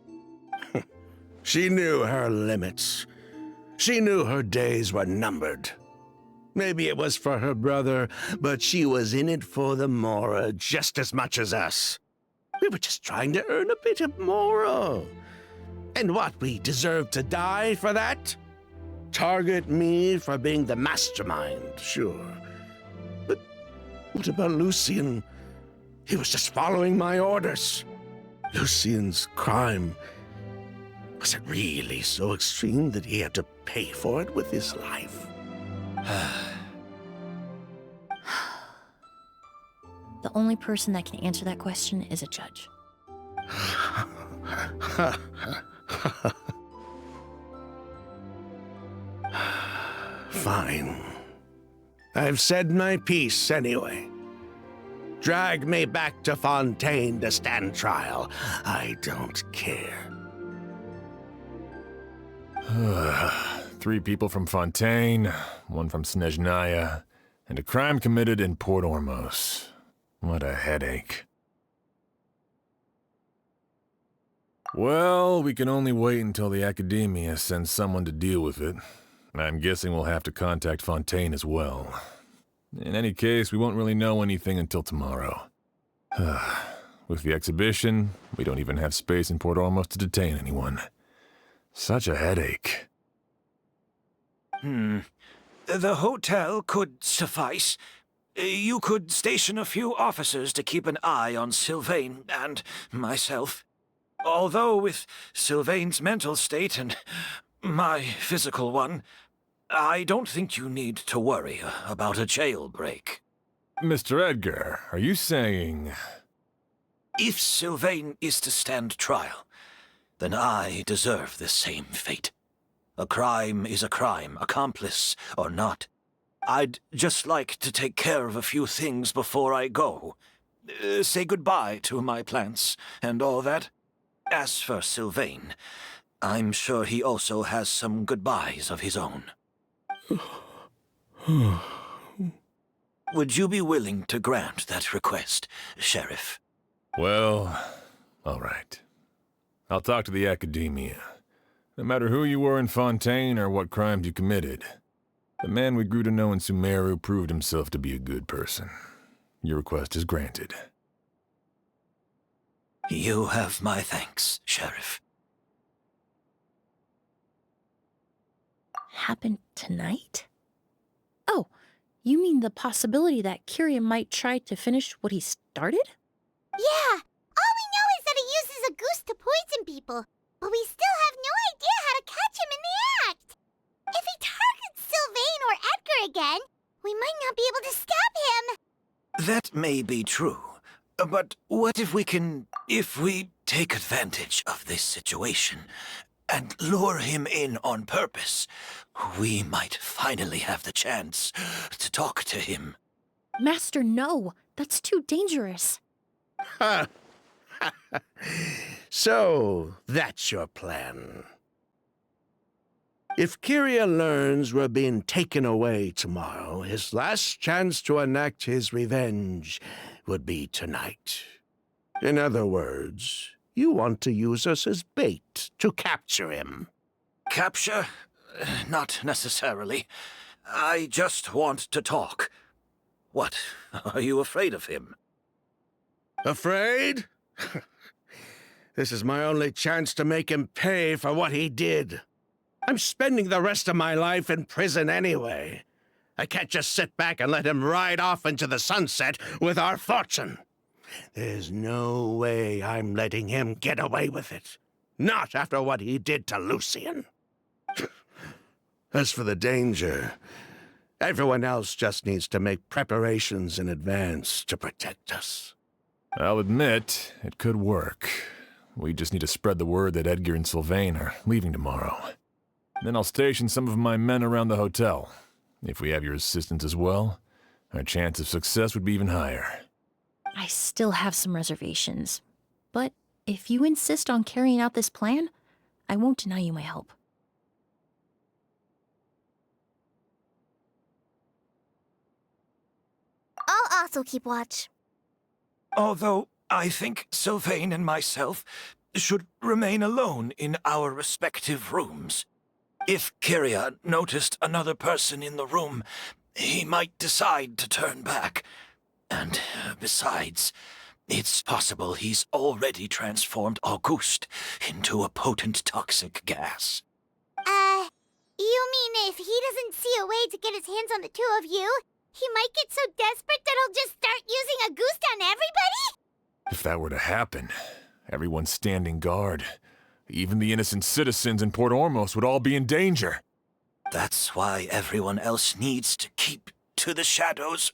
She knew her limits. She knew her days were numbered. Maybe it was for her brother, but she was in it for the Mora just as much as us. We were just trying to earn a bit of Mora. And what, we deserve to die for that? Target me for being the mastermind, sure. But what about Lucien? He was just following my orders. Lucien's crime, was it really so extreme that he had to pay for it with his life? The only person that can answer that question is a judge. Fine. I've said my piece anyway. Drag me back to Fontaine to stand trial. I don't care. 3 people from Fontaine, 1 from Snezhnaya, and a crime committed in Port Ormos. What a headache. Well, we can only wait until the Academia sends someone to deal with it. I'm guessing we'll have to contact Fontaine as well. In any case, we won't really know anything until tomorrow. With the exhibition, we don't even have space in Port Ormos to detain anyone. Such a headache. The hotel could suffice. You could station a few officers to keep an eye on Sylvain and myself. Although with Sylvain's mental state and my physical one, I don't think you need to worry about a jailbreak. Mr. Edgar, are you saying... If Sylvain is to stand trial, then I deserve the same fate. A crime is a crime, accomplice or not. I'd just like to take care of a few things before I go. Say goodbye to my plants and all that. As for Sylvain, I'm sure he also has some goodbyes of his own. Would you be willing to grant that request, Sheriff? Well, all right. I'll talk to the Academia. No matter who you were in Fontaine or what crimes you committed, the man we grew to know in Sumeru proved himself to be a good person. Your request is granted. You have my thanks, Sheriff. Happen tonight? Oh, you mean the possibility that Kiria might try to finish what he started? Yeah, all we know is that he uses a goose to poison people, but we still have no idea how to catch him in the act. If he targets Sylvain or Edgar again, we might not be able to stop him. That may be true, but what if we take advantage of this situation and lure him in on purpose? We might finally have the chance to talk to him. Master, no. That's too dangerous. So, that's your plan. If Kiria learns we're being taken away tomorrow, his last chance to enact his revenge would be tonight. In other words, you want to use us as bait to capture him. Capture? Not necessarily. I just want to talk. What? Are you afraid of him? Afraid? This is my only chance to make him pay for what he did. I'm spending the rest of my life in prison anyway. I can't just sit back and let him ride off into the sunset with our fortune. There's no way I'm letting him get away with it. Not after what he did to Lucian. As for the danger, everyone else just needs to make preparations in advance to protect us. I'll admit, it could work. We just need to spread the word that Edgar and Sylvain are leaving tomorrow. Then I'll station some of my men around the hotel. If we have your assistance as well, our chance of success would be even higher. I still have some reservations. But if you insist on carrying out this plan, I won't deny you my help. I'll also keep watch. Although I think Sylvain and myself should remain alone in our respective rooms. If Kiria noticed another person in the room, he might decide to turn back. And besides, it's possible he's already transformed Auguste into a potent toxic gas. You mean if he doesn't see a way to get his hands on the two of you, he might get so desperate that he'll just start using a goose on everybody? If that were to happen, everyone's standing guard. Even the innocent citizens in Port Ormos would all be in danger. That's why everyone else needs to keep to the shadows.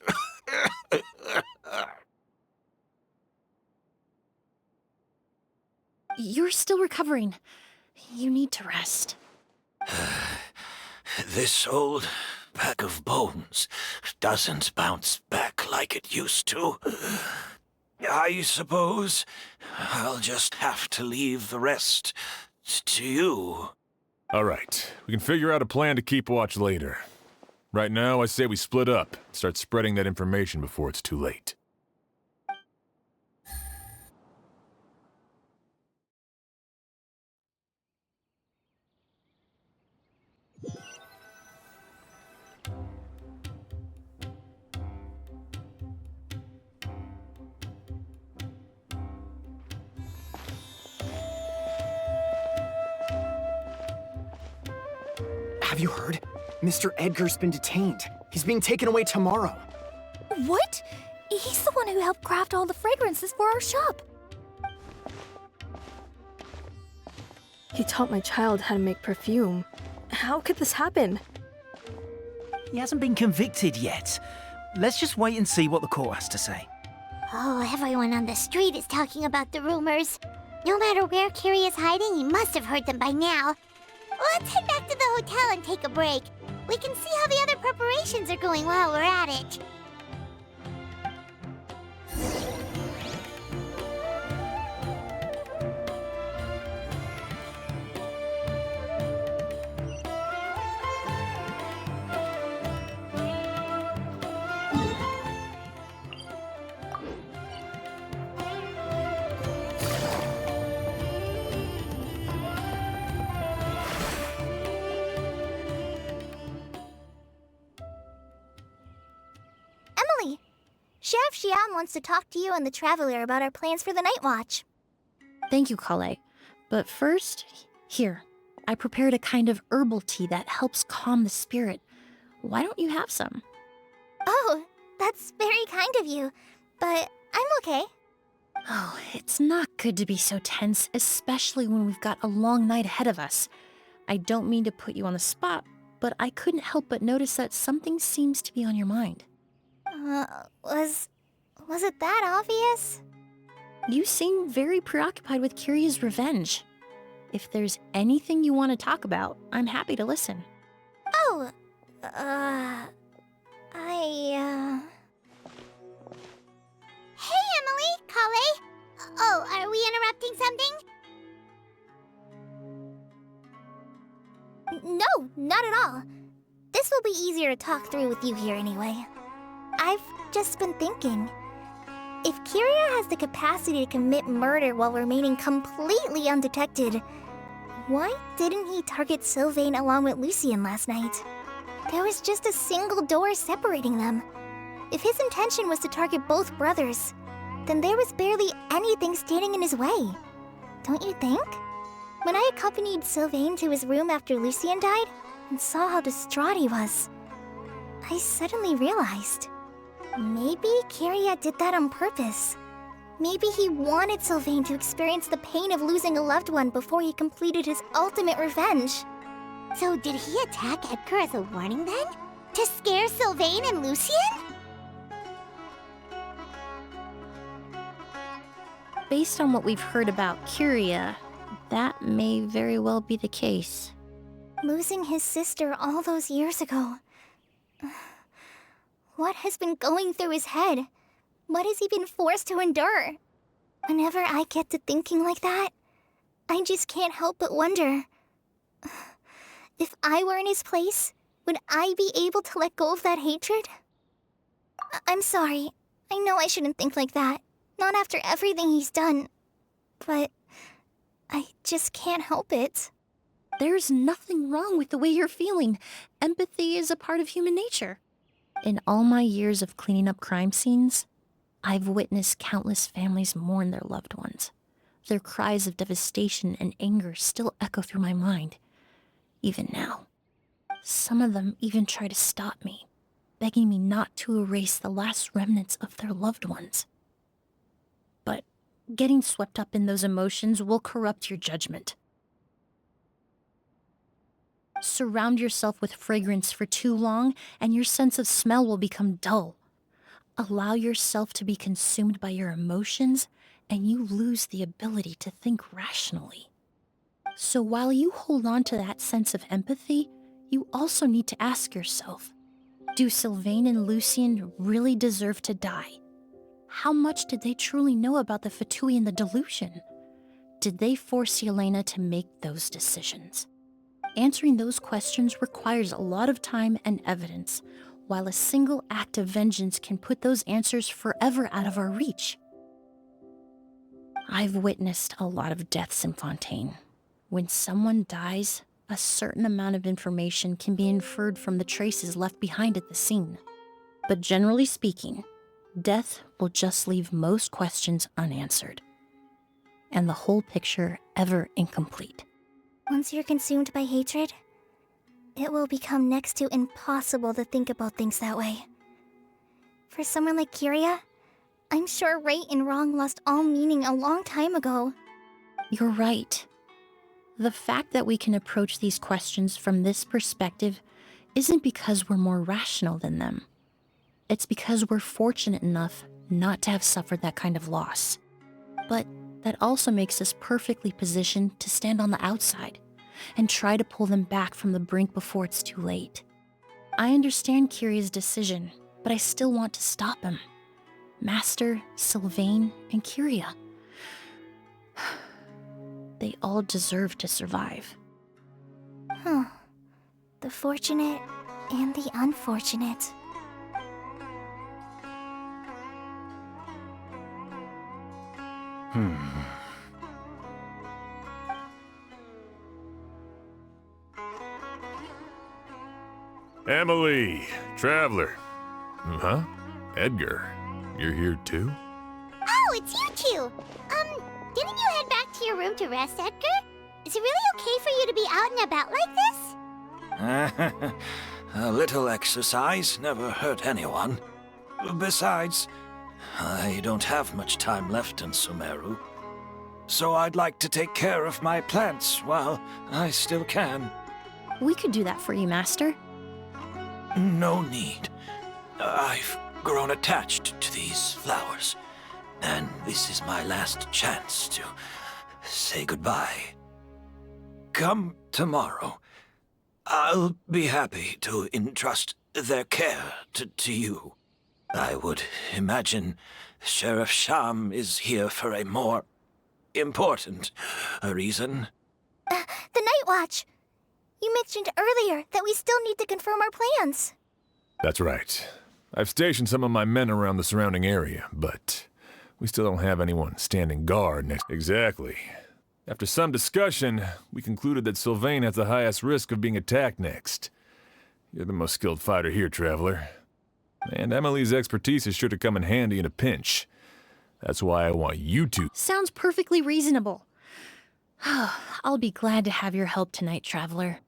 You're still recovering. You need to rest. This old bag of bones doesn't bounce back like it used to. I suppose I'll just have to leave the rest to you. All right, we can figure out a plan to keep watch later. Right now, I say we split up, start spreading that information before it's too late. Have you heard? Mr. Edgar's been detained. He's being taken away tomorrow. What? He's the one who helped craft all the fragrances for our shop. He taught my child how to make perfume. How could this happen? He hasn't been convicted yet. Let's just wait and see what the court has to say. Oh, everyone on the street is talking about the rumors. No matter where Curie is hiding, he must have heard them by now. Let's head back to the hotel and take a break. We can see how the other preparations are going while we're at it. Emilie, Sheriff Xian wants to talk to you and the Traveler about our plans for the Night Watch. Thank you, Kale. But first, here, I prepared a kind of herbal tea that helps calm the spirit. Why don't you have some? Oh, that's very kind of you, but I'm okay. Oh, it's not good to be so tense, especially when we've got a long night ahead of us. I don't mean to put you on the spot, but I couldn't help but notice that something seems to be on your mind. Was it that obvious? You seem very preoccupied with Curia's revenge. If there's anything you want to talk about, I'm happy to listen. Oh, Hey, Emilie, Kale. Oh, are we interrupting something? No, not at all. This will be easier to talk through with you here anyway. I've just been thinking. If Kiria has the capacity to commit murder while remaining completely undetected, why didn't he target Sylvain along with Lucien last night? There was just a single door separating them. If his intention was to target both brothers, then there was barely anything standing in his way. Don't you think? When I accompanied Sylvain to his room after Lucien died and saw how distraught he was, I suddenly realized. Maybe Kiria did that on purpose. Maybe he wanted Sylvain to experience the pain of losing a loved one before he completed his ultimate revenge. So did he attack Edgar as a warning then? To scare Sylvain and Lucien? Based on what we've heard about Curia, that may very well be the case. Losing his sister all those years ago. What has been going through his head? What has he been forced to endure? Whenever I get to thinking like that, I just can't help but wonder. If I were in his place, would I be able to let go of that hatred? I'm sorry. I know I shouldn't think like that. Not after everything he's done. But I just can't help it. There's nothing wrong with the way you're feeling. Empathy is a part of human nature. In all my years of cleaning up crime scenes, I've witnessed countless families mourn their loved ones. Their cries of devastation and anger still echo through my mind, even now. Some of them even try to stop me, begging me not to erase the last remnants of their loved ones. But getting swept up in those emotions will corrupt your judgment. Surround yourself with fragrance for too long, and your sense of smell will become dull. Allow yourself to be consumed by your emotions, and you lose the ability to think rationally. So while you hold on to that sense of empathy, you also need to ask yourself, do Sylvain and Lucien really deserve to die? How much did they truly know about the Fatui and the delusion? Did they force Yelena to make those decisions? Answering those questions requires a lot of time and evidence, while a single act of vengeance can put those answers forever out of our reach. I've witnessed a lot of deaths in Fontaine. When someone dies, a certain amount of information can be inferred from the traces left behind at the scene. But generally speaking, death will just leave most questions unanswered, and the whole picture ever incomplete. Once you're consumed by hatred, it will become next to impossible to think about things that way. For someone like Kyria, I'm sure right and wrong lost all meaning a long time ago. You're right. The fact that we can approach these questions from this perspective isn't because we're more rational than them. It's because we're fortunate enough not to have suffered that kind of loss. But that also makes us perfectly positioned to stand on the outside and try to pull them back from the brink before it's too late. I understand Kyria's decision, but I still want to stop him. Master, Sylvain, and Kyria. They all deserve to survive. The fortunate and the unfortunate. Emilie, Traveler. Huh? Edgar, you're here too? Oh, it's you two! Didn't you head back to your room to rest, Edgar? Is it really okay for you to be out and about like this? A little exercise never hurt anyone. Besides, I don't have much time left in Sumeru. So I'd like to take care of my plants while I still can. We could do that for you, Master. No need. I've grown attached to these flowers, and this is my last chance to say goodbye. Come tomorrow. I'll be happy to entrust their care to you. I would imagine Sheriff Sham is here for a more important reason. The Night Watch! You mentioned earlier that we still need to confirm our plans. That's right. I've stationed some of my men around the surrounding area, but we still don't have anyone standing guard next. Exactly. After some discussion, we concluded that Sylvain has the highest risk of being attacked next. You're the most skilled fighter here, Traveler. And Emilie's expertise is sure to come in handy in a pinch. That's why I want you to. Sounds perfectly reasonable. I'll be glad to have your help tonight, Traveler.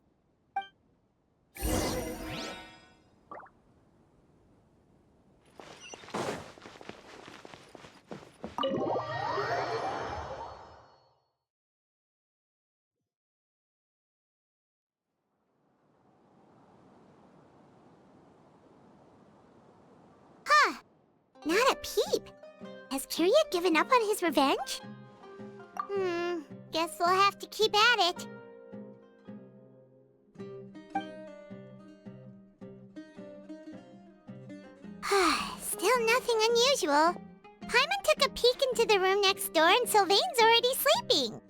Not a peep. Has Kyria given up on his revenge? Guess we'll have to keep at it. Still nothing unusual. Paimon took a peek into the room next door and Sylvain's already sleeping.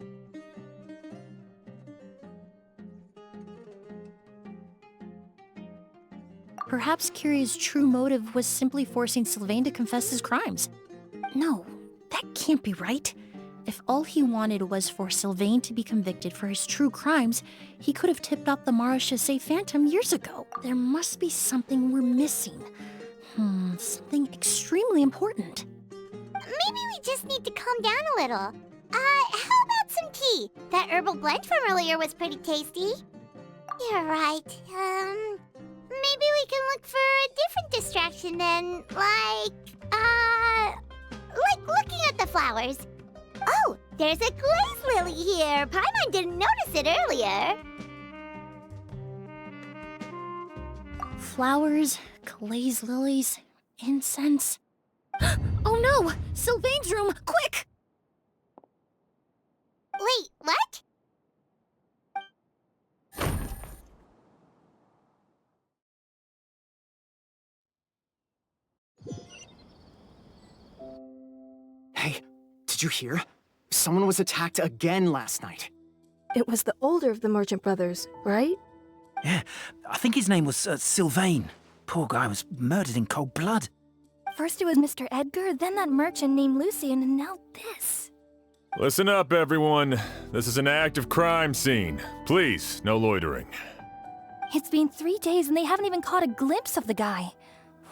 Perhaps Kyria's true motive was simply forcing Sylvain to confess his crimes. No, that can't be right. If all he wanted was for Sylvain to be convicted for his true crimes, he could have tipped off the Marechaussee Phantom years ago. There must be something we're missing. Something extremely important. Maybe we just need to calm down a little. How about some tea? That herbal blend from earlier was pretty tasty. You're right. Maybe we can look for a different distraction then, like looking at the flowers. Oh, there's a glaze lily here. Paimon didn't notice it earlier. Flowers, glaze lilies, incense. Oh no! Sylvain's room! Quick! Hey, did you hear? Someone was attacked again last night. It was the older of the merchant brothers, right? Yeah, I think his name was Sylvain. Poor guy was murdered in cold blood. First it was Mr. Edgar, then that merchant named Lucian, and now this. Listen up, everyone. This is an active crime scene. Please, no loitering. It's been 3 days and they haven't even caught a glimpse of the guy.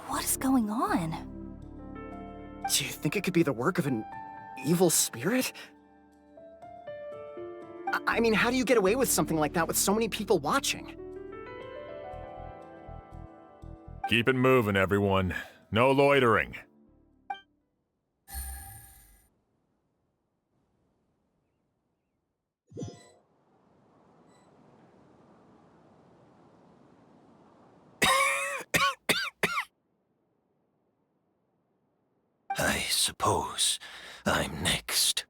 What is going on? Do you think it could be the work of an evil spirit? I mean, how do you get away with something like that with so many people watching? Keep it moving, everyone. No loitering. I suppose I'm next.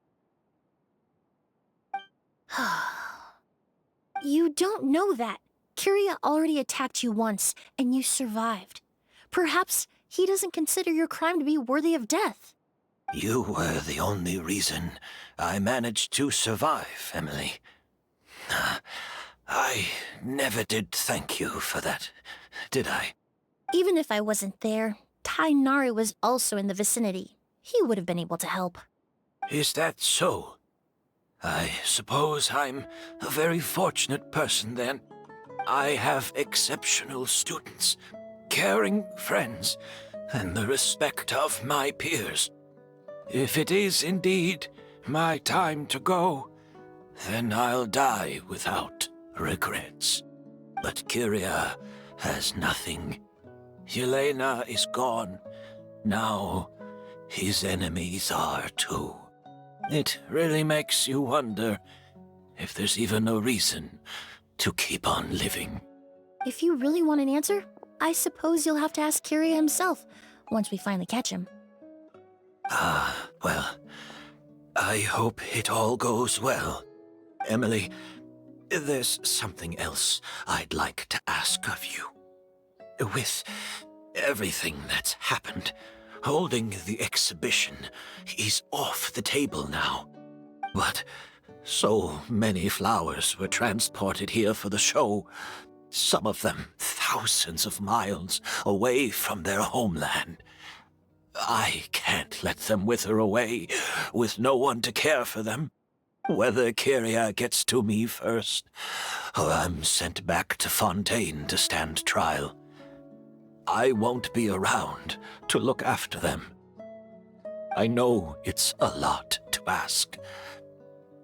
You don't know that. Kyria already attacked you once, and you survived. Perhaps he doesn't consider your crime to be worthy of death. You were the only reason I managed to survive, Emilie. I never did thank you for that, did I? Even if I wasn't there, Tainari was also in the vicinity. He would have been able to help. Is that so? I suppose I'm a very fortunate person then. I have exceptional students, caring friends, and the respect of my peers. If it is indeed my time to go, then I'll die without regrets. But Kyria has nothing. Yelena is gone. Now his enemies are too. It really makes you wonder if there's even a reason to keep on living. If you really want an answer, I suppose you'll have to ask Kyria himself, once we finally catch him. Well, I hope it all goes well. Emilie, there's something else I'd like to ask of you. With everything that's happened, holding the exhibition is off the table now. But so many flowers were transported here for the show, some of them thousands of miles away from their homeland. I can't let them wither away with no one to care for them. Whether Kyria gets to me first, or I'm sent back to Fontaine to stand trial, I won't be around to look after them. I know it's a lot to ask,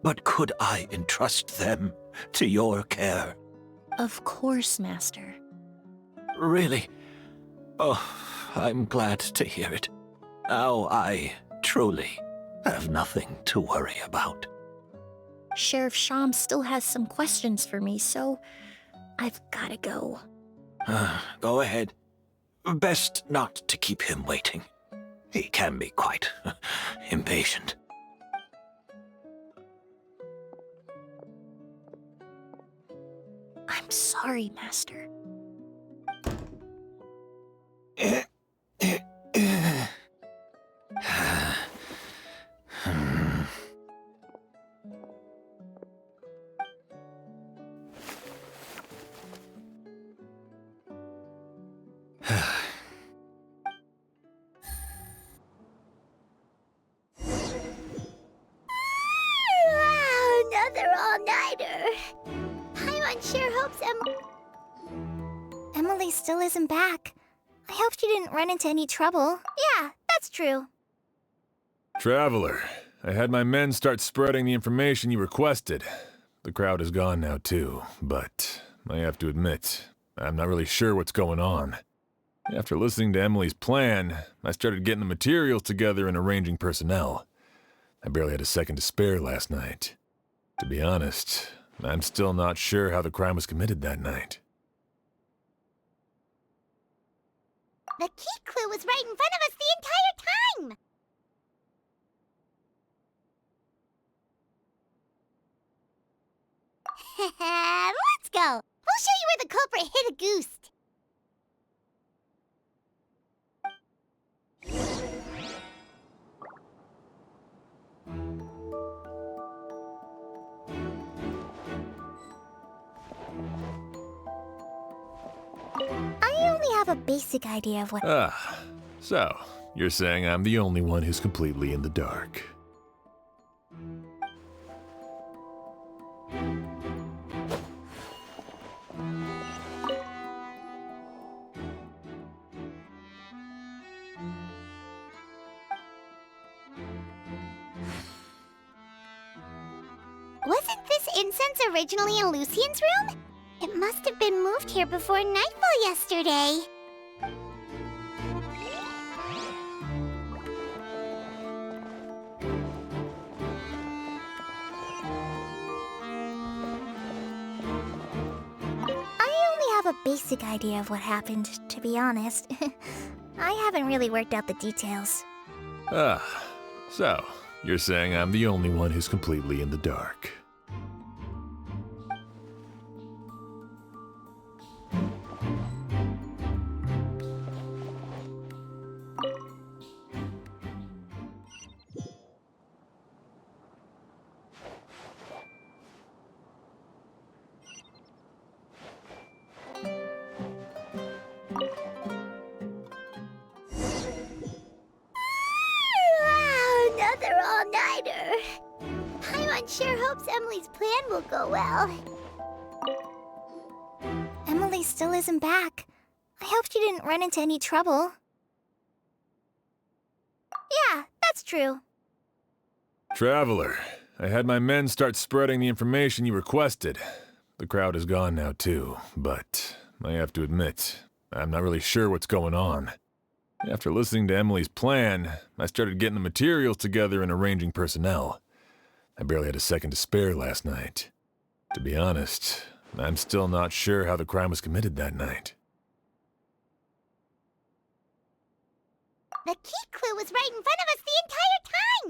but could I entrust them to your care? Of course, Master. Really? Oh, I'm glad to hear it. Now I truly have nothing to worry about. Sheriff Sham still has some questions for me, so I've gotta go. Go ahead. Best not to keep him waiting. He can be quite impatient. I'm sorry, Master. Another all-nighter. Paimon sure hopes Emily still isn't back. I hope she didn't run into any trouble. Yeah, that's true. Traveler, I had my men start spreading the information you requested. The crowd is gone now too, but I have to admit, I'm not really sure what's going on. After listening to Emily's plan, I started getting the materials together and arranging personnel. I barely had a second to spare last night. To be honest, I'm still not sure how the crime was committed that night. The key clue was right in front of us the entire time! Let's go! We'll show you where the culprit hid a goose. have a basic idea of what— Ah, so you're saying I'm the only one who's completely in the dark. Wasn't this incense originally in Lucien's room? It must have been moved here before nightfall yesterday. I only have a basic idea of what happened, to be honest. I haven't really worked out the details. Ah, so you're saying I'm the only one who's completely in the dark. Wow, another all-nighter. Paimon sure hopes Emilie's plan will go well. Emilie still isn't back. I hope she didn't run into any trouble. Yeah, that's true. Traveler, I had my men start spreading the information you requested. The crowd is gone now too, but I have to admit, I'm not really sure what's going on. After listening to Emilie's plan, I started getting the materials together and arranging personnel. I barely had a second to spare last night. To be honest, I'm still not sure how the crime was committed that night. The key clue was right in front of us the entire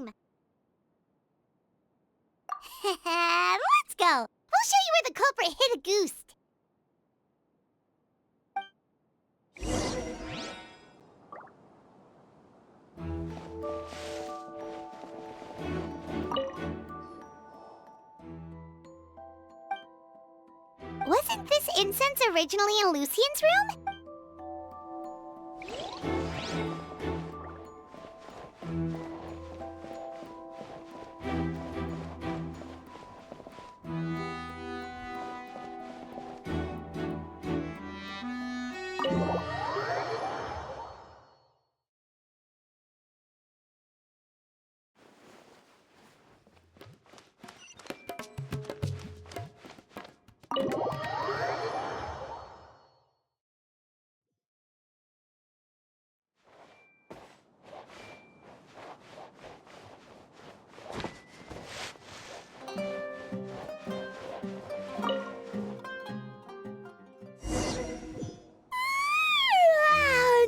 time! Let's go! We'll show you where the culprit hid a goose. Wasn't this incense originally in Lucien's room?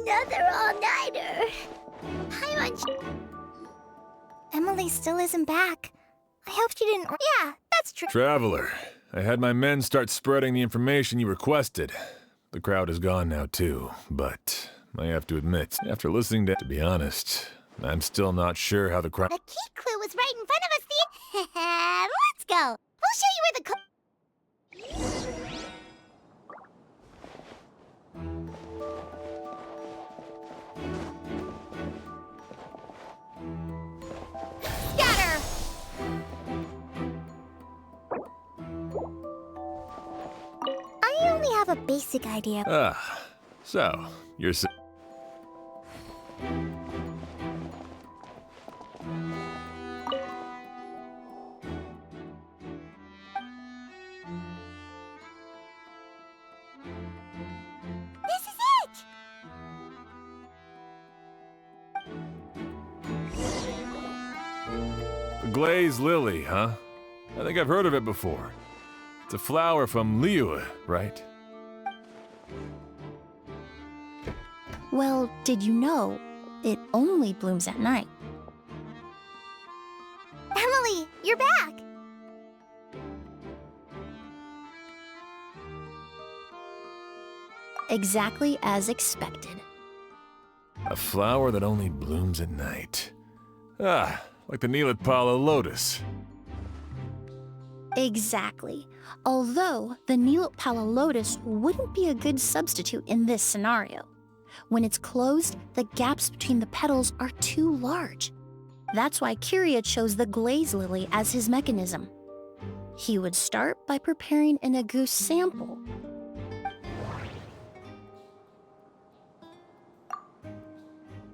Another all-nighter. Emilie still isn't back. I hope she didn't— Yeah, that's true. Traveler, I had my men start spreading the information you requested. The crowd is gone now too, but I have to admit, after listening to be honest, I'm still not sure how the crime— The key clue was right in front of us the— Let's go! We'll show you where the Scatter! I only have a basic idea. Ah, so you're saying— This is it! The glazed lily, huh? I think I've heard of it before. It's a flower from Liyue, right? Well, did you know it only blooms at night? Emilie, you're back! Exactly as expected. A flower that only blooms at night. Ah, like the Neelitpala lotus. Exactly. Although the Neelitpala lotus wouldn't be a good substitute in this scenario. When it's closed, the gaps between the petals are too large. That's why Kyria chose the glaze lily as his mechanism. He would start by preparing an Auguste sample.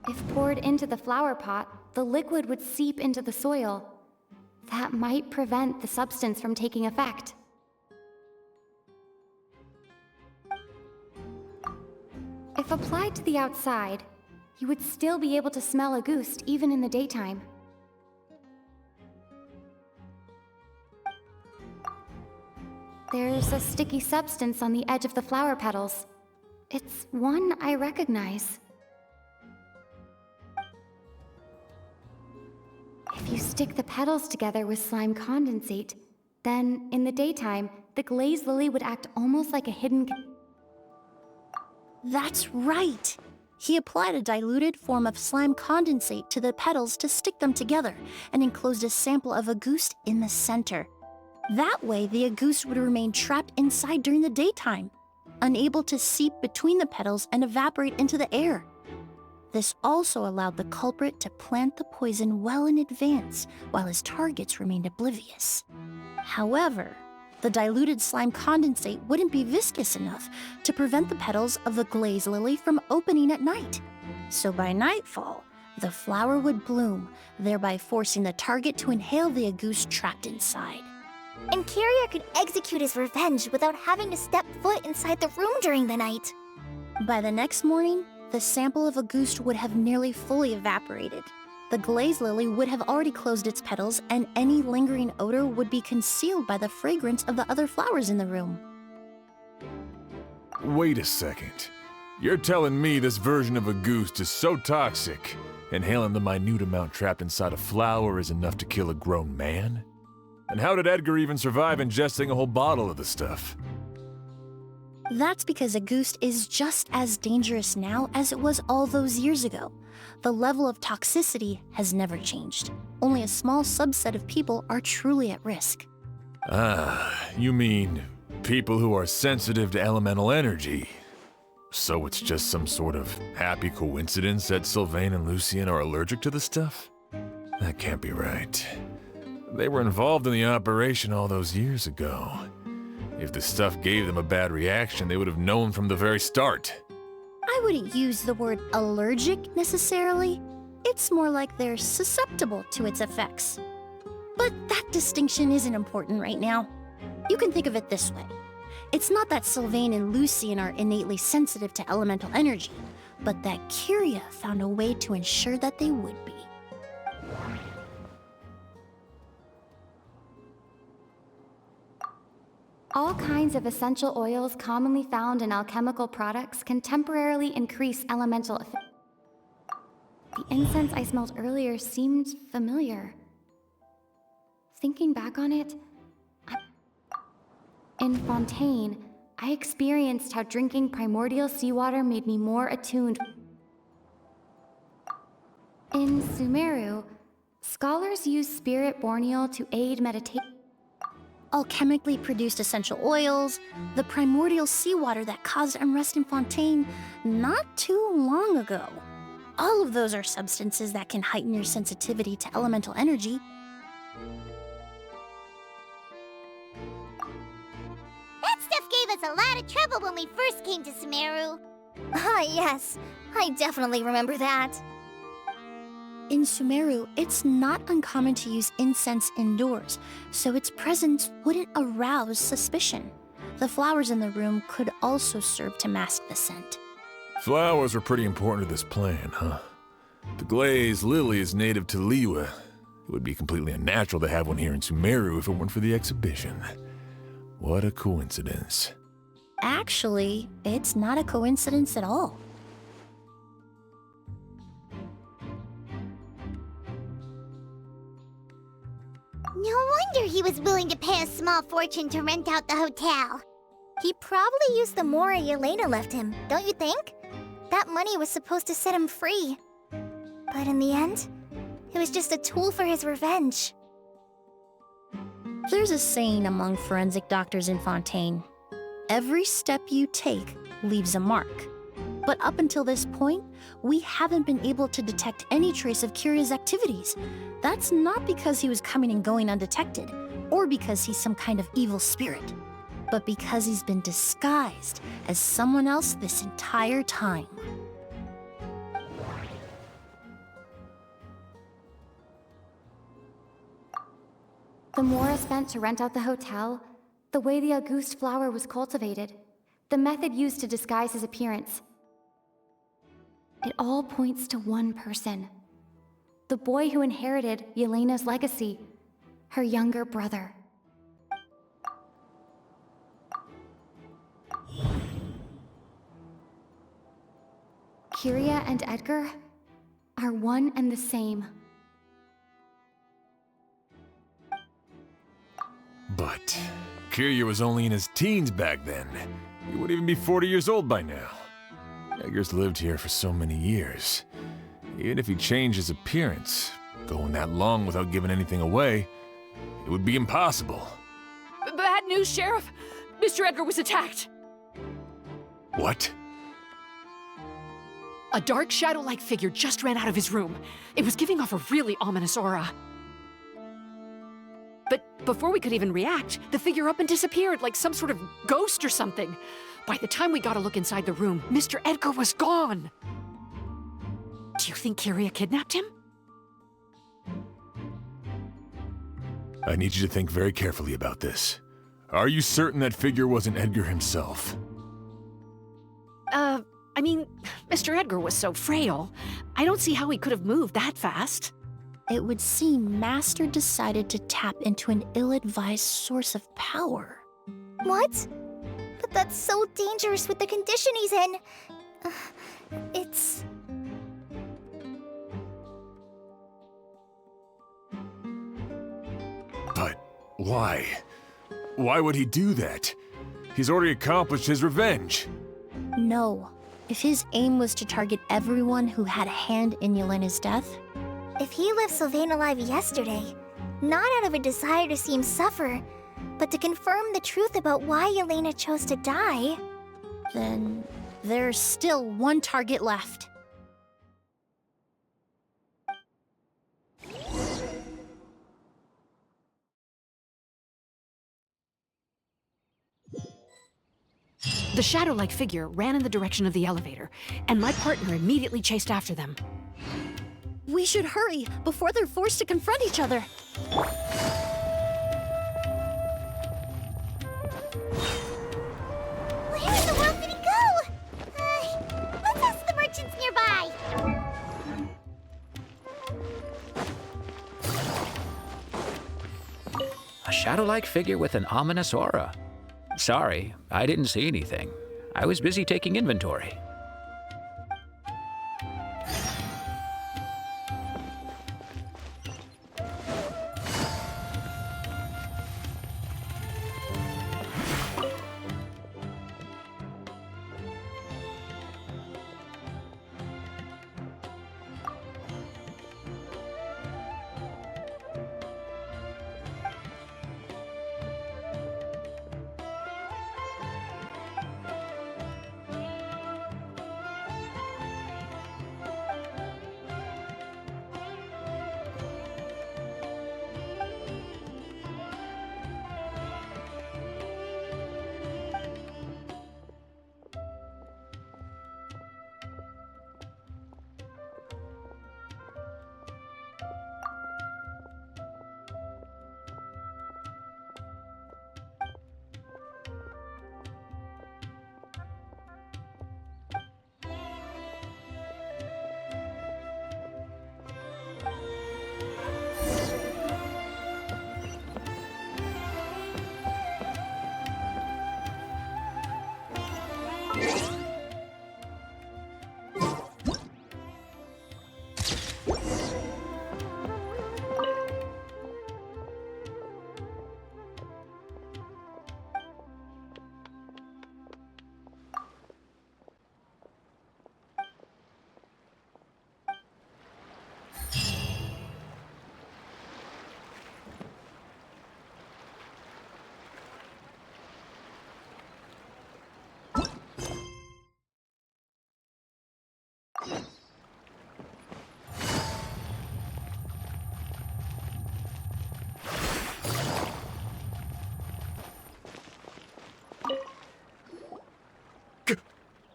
If poured into the flower pot, the liquid would seep into the soil. That might prevent the substance from taking effect. If applied to the outside, you would still be able to smell Auguste even in the daytime. There's a sticky substance on the edge of the flower petals. It's one I recognize. If you stick the petals together with slime condensate, then in the daytime, the glaze lily would act almost like a hidden... That's right! He applied a diluted form of slime condensate to the petals to stick them together and enclosed a sample of Auguste in the center. That way, the Auguste would remain trapped inside during the daytime, unable to seep between the petals and evaporate into the air. This also allowed the culprit to plant the poison well in advance while his targets remained oblivious. However, the diluted slime condensate wouldn't be viscous enough to prevent the petals of the glaze lily from opening at night. So by nightfall, the flower would bloom, thereby forcing the target to inhale the Auguste trapped inside. And Kyria could execute his revenge without having to step foot inside the room during the night. By the next morning, the sample of Auguste would have nearly fully evaporated. The glaze lily would have already closed its petals, and any lingering odor would be concealed by the fragrance of the other flowers in the room. Wait a second. You're telling me this version of Auguste is so toxic, inhaling the minute amount trapped inside a flower is enough to kill a grown man? And how did Edgar even survive ingesting a whole bottle of the stuff? That's because Auguste is just as dangerous now as it was all those years ago. The level of toxicity has never changed. Only a small subset of people are truly at risk. Ah, you mean people who are sensitive to elemental energy. So it's just some sort of happy coincidence that Sylvain and Lucien are allergic to the stuff? That can't be right. They were involved in the operation all those years ago. If the stuff gave them a bad reaction, they would have known from the very start. I wouldn't use the word allergic necessarily. It's more like they're susceptible to its effects. But that distinction isn't important right now. You can think of it this way. It's not that Sylvain and Lucien are innately sensitive to elemental energy, but that Kyria found a way to ensure that they would be. All kinds of essential oils commonly found in alchemical products can temporarily increase elemental effect. The incense I smelled earlier seemed familiar. Thinking back on it, in Fontaine, I experienced how drinking primordial seawater made me more attuned. In Sumeru, scholars use spirit borneal to aid meditation. Alchemically produced essential oils, the primordial seawater that caused unrest in Fontaine not too long ago. All of those are substances that can heighten your sensitivity to elemental energy. That stuff gave us a lot of trouble when we first came to Sumeru. Ah, yes. I definitely remember that. In Sumeru, it's not uncommon to use incense indoors, so its presence wouldn't arouse suspicion. The flowers in the room could also serve to mask the scent. Flowers were pretty important to this plan, huh? The glaze lily is native to Liyue. It would be completely unnatural to have one here in Sumeru if it weren't for the exhibition. What a coincidence. Actually, it's not a coincidence at all. No wonder he was willing to pay a small fortune to rent out the hotel. He probably used the Mora Yelena left him, don't you think? That money was supposed to set him free. But in the end, it was just a tool for his revenge. There's a saying among forensic doctors in Fontaine. Every step you take leaves a mark. But up until this point, we haven't been able to detect any trace of Kyria's activities. That's not because he was coming and going undetected, or because he's some kind of evil spirit, but because he's been disguised as someone else this entire time. The more I spent to rent out the hotel, the way the Auguste flower was cultivated, the method used to disguise his appearance, it all points to one person. The boy who inherited Yelena's legacy, her younger brother. Kyria and Edgar are one and the same. But Kyria was only in his teens back then. He wouldn't even be 40 years old by now. Edgar's lived here for so many years. Even if he changed his appearance, going that long without giving anything away, it would be impossible. Bad news, Sheriff! Mr. Edgar was attacked! What? A dark shadow-like figure just ran out of his room. It was giving off a really ominous aura. But before we could even react, the figure up and disappeared like some sort of ghost or something. By the time we got a look inside the room, Mr. Edgar was gone. Do you think Kyria kidnapped him? I need you to think very carefully about this. Are you certain that figure wasn't Edgar himself? I mean, Mr. Edgar was so frail. I don't see how he could have moved that fast. It would seem Master decided to tap into an ill-advised source of power. What? But that's so dangerous with the condition he's in. It's... But why? Why would he do that? He's already accomplished his revenge. No. If his aim was to target everyone who had a hand in Yelena's death... If he left Sylvain alive yesterday, not out of a desire to see him suffer, but to confirm the truth about why Yelena chose to die... Then there's still one target left. The shadow-like figure ran in the direction of the elevator, and my partner immediately chased after them. We should hurry before they're forced to confront each other. Where in the world did he go? Let's ask the merchants nearby. A shadow-like figure with an ominous aura. Sorry, I didn't see anything. I was busy taking inventory.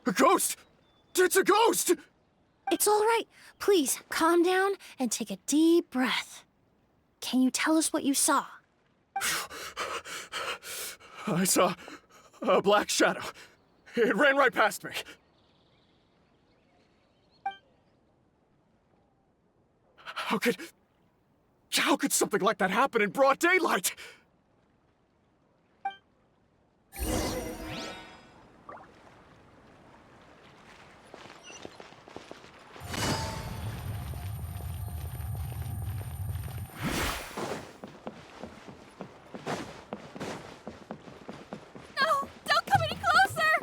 A ghost! It's a ghost! It's all right. Please, calm down and take a deep breath. Can you tell us what you saw? I saw a black shadow. It ran right past me. How could something like that happen in broad daylight? No! Don't come any closer!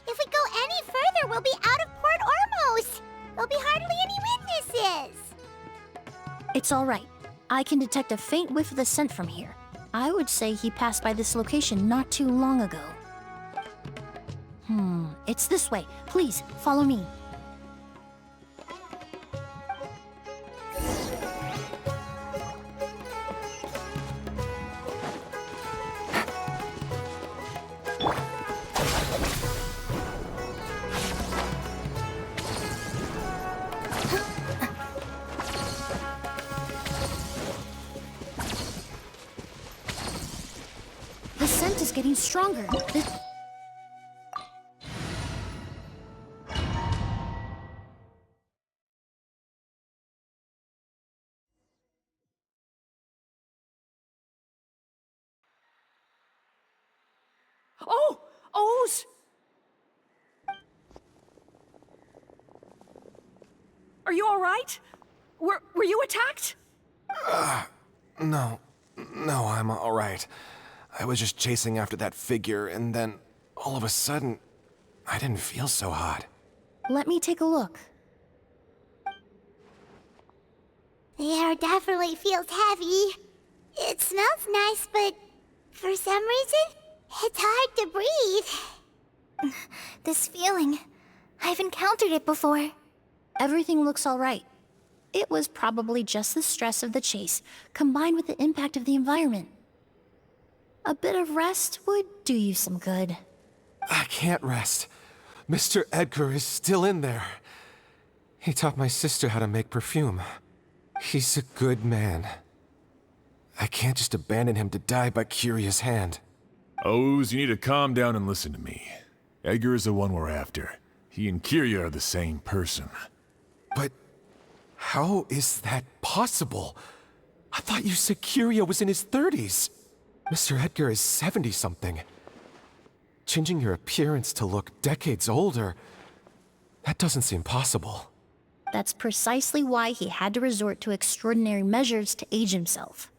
If we go any further, we'll be out of Port Ormos. There'll be hardly any witnesses. It's all right. I can detect a faint whiff of the scent from here. I would say he passed by this location not too long ago. It's this way. Please, follow me. The scent is getting stronger. Oh! O's! Are you all right? Were you attacked? No, I'm all right. I was just chasing after that figure, and then all of a sudden, I didn't feel so hot. Let me take a look. The air definitely feels heavy. It smells nice, but for some reason, it's hard to breathe. This feeling, I've encountered it before. Everything looks all right. It was probably just the stress of the chase, combined with the impact of the environment. A bit of rest would do you some good. I can't rest. Mr. Edgar is still in there. He taught my sister how to make perfume. He's a good man. I can't just abandon him to die by Curia's hand. O's, you need to calm down and listen to me. Edgar is the one we're after. He and Curia are the same person. But how is that possible? I thought you said Curia was in his 30s. Mr. Edgar is 70-something. Changing your appearance to look decades older, that doesn't seem possible. That's precisely why he had to resort to extraordinary measures to age himself.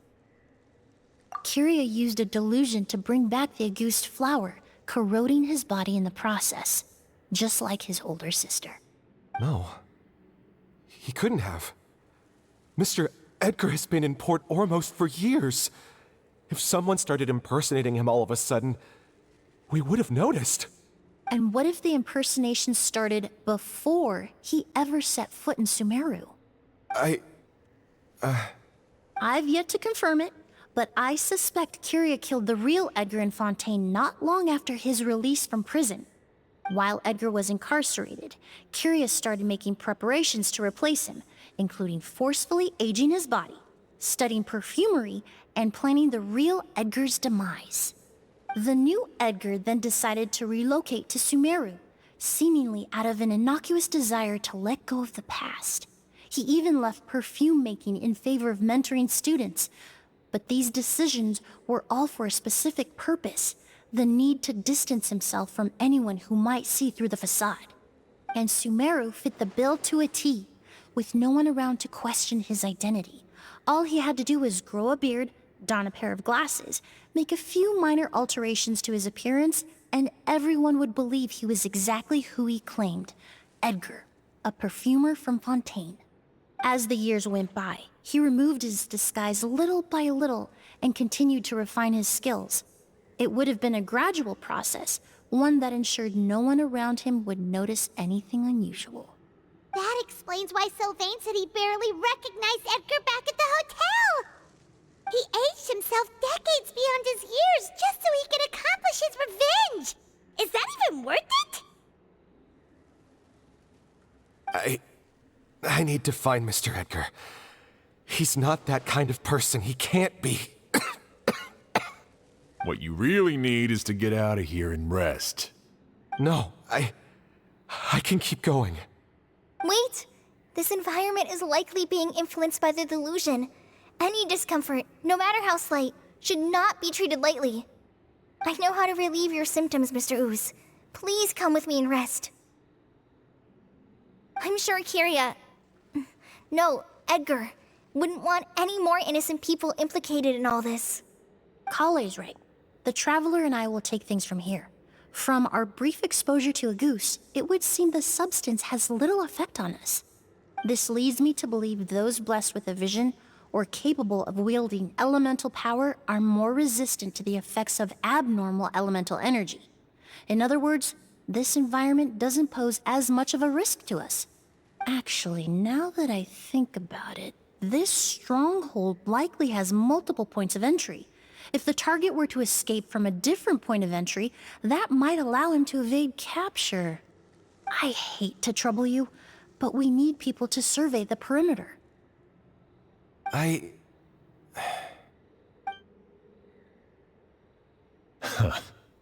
Curia used a delusion to bring back the Auguste flower, corroding his body in the process, just like his older sister. No. He couldn't have. Mr. Edgar has been in Port Ormos for years. If someone started impersonating him all of a sudden, we would have noticed. And what if the impersonation started before he ever set foot in Sumeru? I've yet to confirm it, but I suspect Curia killed the real Edgar in Fontaine not long after his release from prison. While Edgar was incarcerated, Curia started making preparations to replace him, including forcefully aging his body, studying perfumery, and planning the real Edgar's demise. The new Edgar then decided to relocate to Sumeru, seemingly out of an innocuous desire to let go of the past. He even left perfume making in favor of mentoring students. But these decisions were all for a specific purpose: the need to distance himself from anyone who might see through the facade. And Sumeru fit the bill to a T, with no one around to question his identity. All he had to do was grow a beard, don a pair of glasses, make a few minor alterations to his appearance, and everyone would believe he was exactly who he claimed: Edgar, a perfumer from Fontaine. As the years went by, he removed his disguise little by little and continued to refine his skills. It would have been a gradual process, one that ensured no one around him would notice anything unusual. That explains why Sylvain said he barely recognized Edgar back at the hotel! He aged himself decades beyond his years just so he could accomplish his revenge! Is that even worth it? I need to find Mr. Edgar. He's not that kind of person. He can't be. What you really need is to get out of here and rest. No, I can keep going. Wait! This environment is likely being influenced by the delusion. Any discomfort, no matter how slight, should not be treated lightly. I know how to relieve your symptoms, Mr. Ooze. Please come with me and rest. I'm sure Kiria... No, Edgar wouldn't want any more innocent people implicated in all this. Kale's right. The Traveler and I will take things from here. From our brief exposure to a goose, it would seem the substance has little effect on us. This leads me to believe those blessed with a vision or capable of wielding elemental power are more resistant to the effects of abnormal elemental energy. In other words, this environment doesn't pose as much of a risk to us. Actually, now that I think about it, this stronghold likely has multiple points of entry. If the target were to escape from a different point of entry, that might allow him to evade capture. I hate to trouble you, but we need people to survey the perimeter.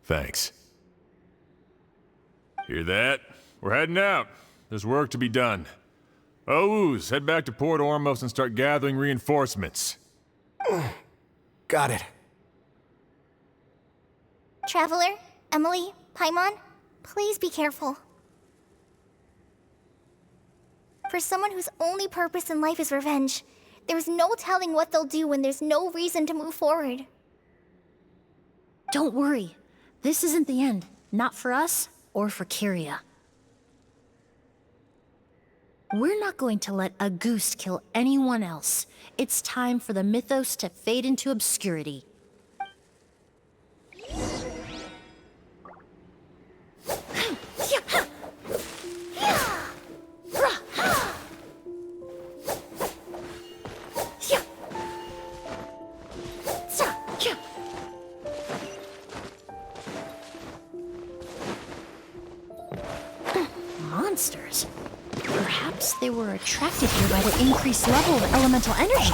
Thanks. Hear that? We're heading out. There's work to be done. Ooze, head back to Port Ormos and start gathering reinforcements. Got it. Traveler, Emilie, Paimon, please be careful. For someone whose only purpose in life is revenge, there's no telling what they'll do when there's no reason to move forward. Don't worry. This isn't the end. Not for us or for Kiria. We're not going to let a goose kill anyone else. It's time for the mythos to fade into obscurity. Monsters. Perhaps they were attracted here by the increased level of elemental energy.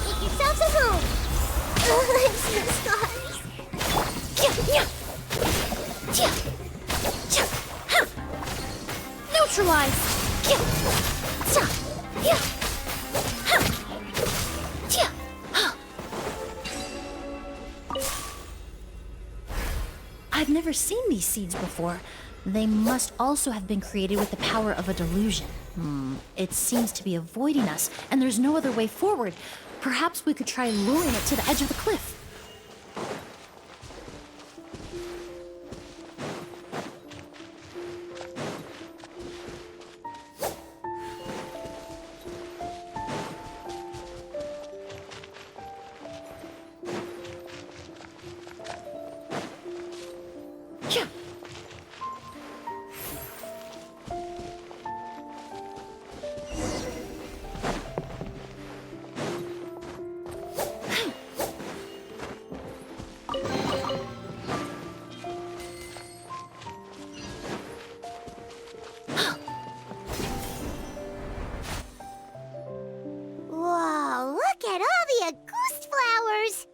Make yourselves at home! I'm so sorry. Neutralize! I've never seen these seeds before. They must also have been created with the power of a delusion. It seems to be avoiding us, and there's no other way forward. Perhaps we could try luring it to the edge of the cliff. Whoa, look at all the Auguste flowers!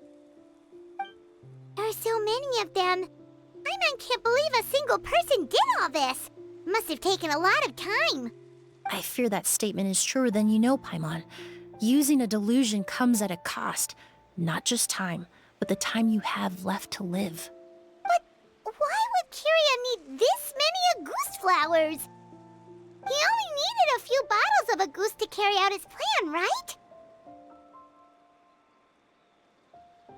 There are so many of them. I can't believe a single person did all this. Must have taken a lot of time. I fear that statement is truer than you know, Paimon. Using a delusion comes at a cost. Not just time, but the time you have left to live. But why would Kiria need this many Auguste flowers? He only needed a few bottles of Auguste to carry out his plan, right?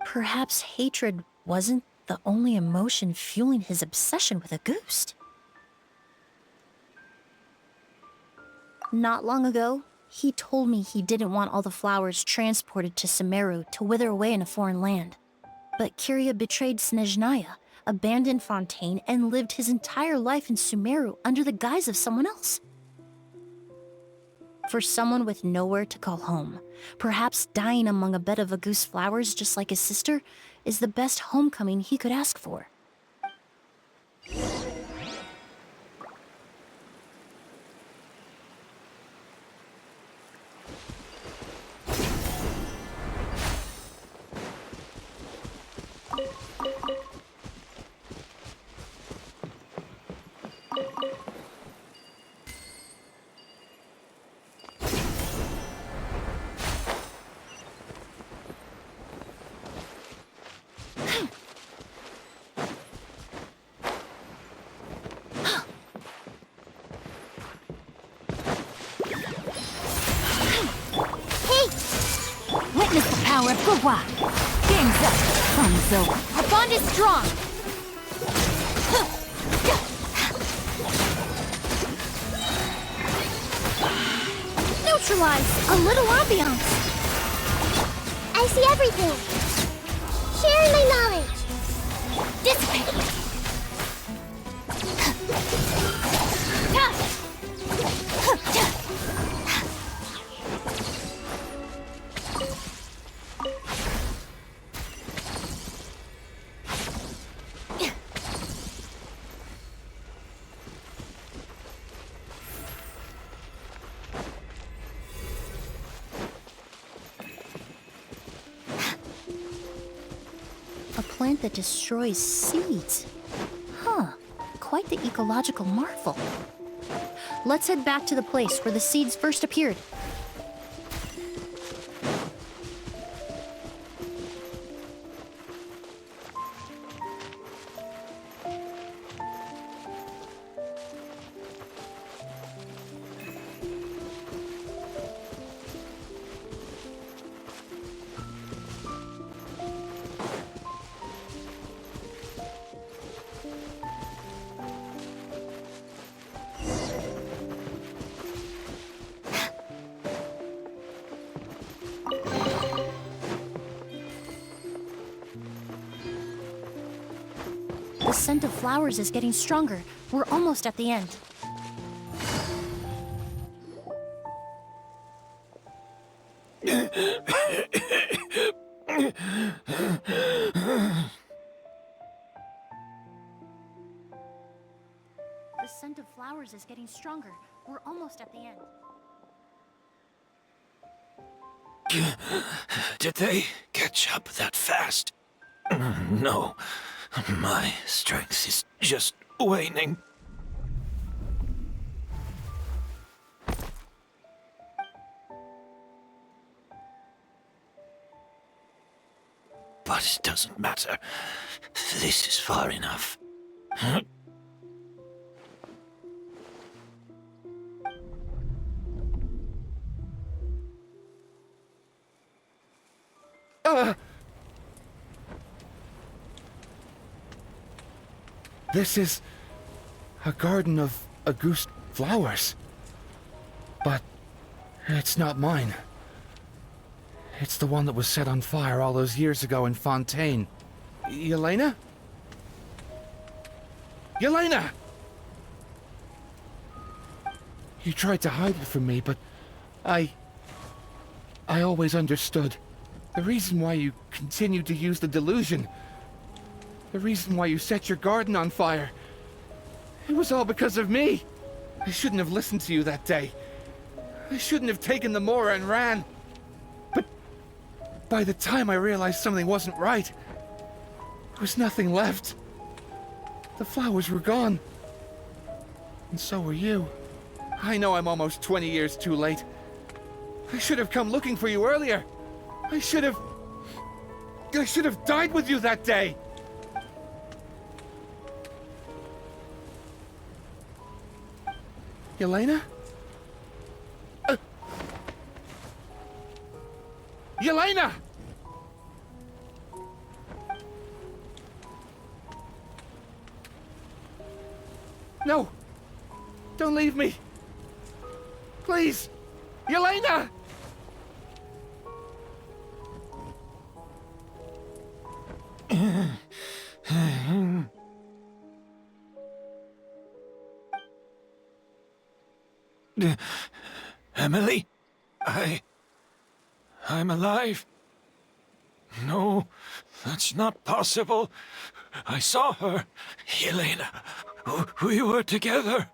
Perhaps hatred wasn't the only emotion fueling his obsession with Auguste. Not long ago, he told me he didn't want all the flowers transported to Sumeru to wither away in a foreign land. But Kiria betrayed Snezhnaya, abandoned Fontaine, and lived his entire life in Sumeru under the guise of someone else. For someone with nowhere to call home, perhaps dying among a bed of Auguste flowers just like his sister is the best homecoming he could ask for. Witness the power of Gugwa! Game's up! Fun's over! Our bond is strong! Neutralize! A little ambiance! I see everything! Sharing my knowledge! Dissipate! A plant that destroys seeds. Huh, quite the ecological marvel. Let's head back to the place where the seeds first appeared. The scent of flowers is getting stronger. We're almost at the end. The scent of flowers is getting stronger. We're almost at the end. Did they catch up that fast? No. My strength is just waning. But it doesn't matter. This is far enough. This is a garden of Auguste flowers. But it's not mine. It's the one that was set on fire all those years ago in Fontaine. Yelena? Yelena! You tried to hide it from me, but I always understood. The reason why you continued to use the delusion, the reason why you set your garden on fire, it was all because of me. I shouldn't have listened to you that day. I shouldn't have taken the Mora and ran. But by the time I realized something wasn't right, there was nothing left. The flowers were gone. And so were you. I know I'm almost 20 years too late. I should have come looking for you earlier. I should have died with you that day. Yelena? Yelena! No! Don't leave me! Please! Yelena! Emilie? I'm alive. No, that's not possible. I saw her. Yelena. We were together.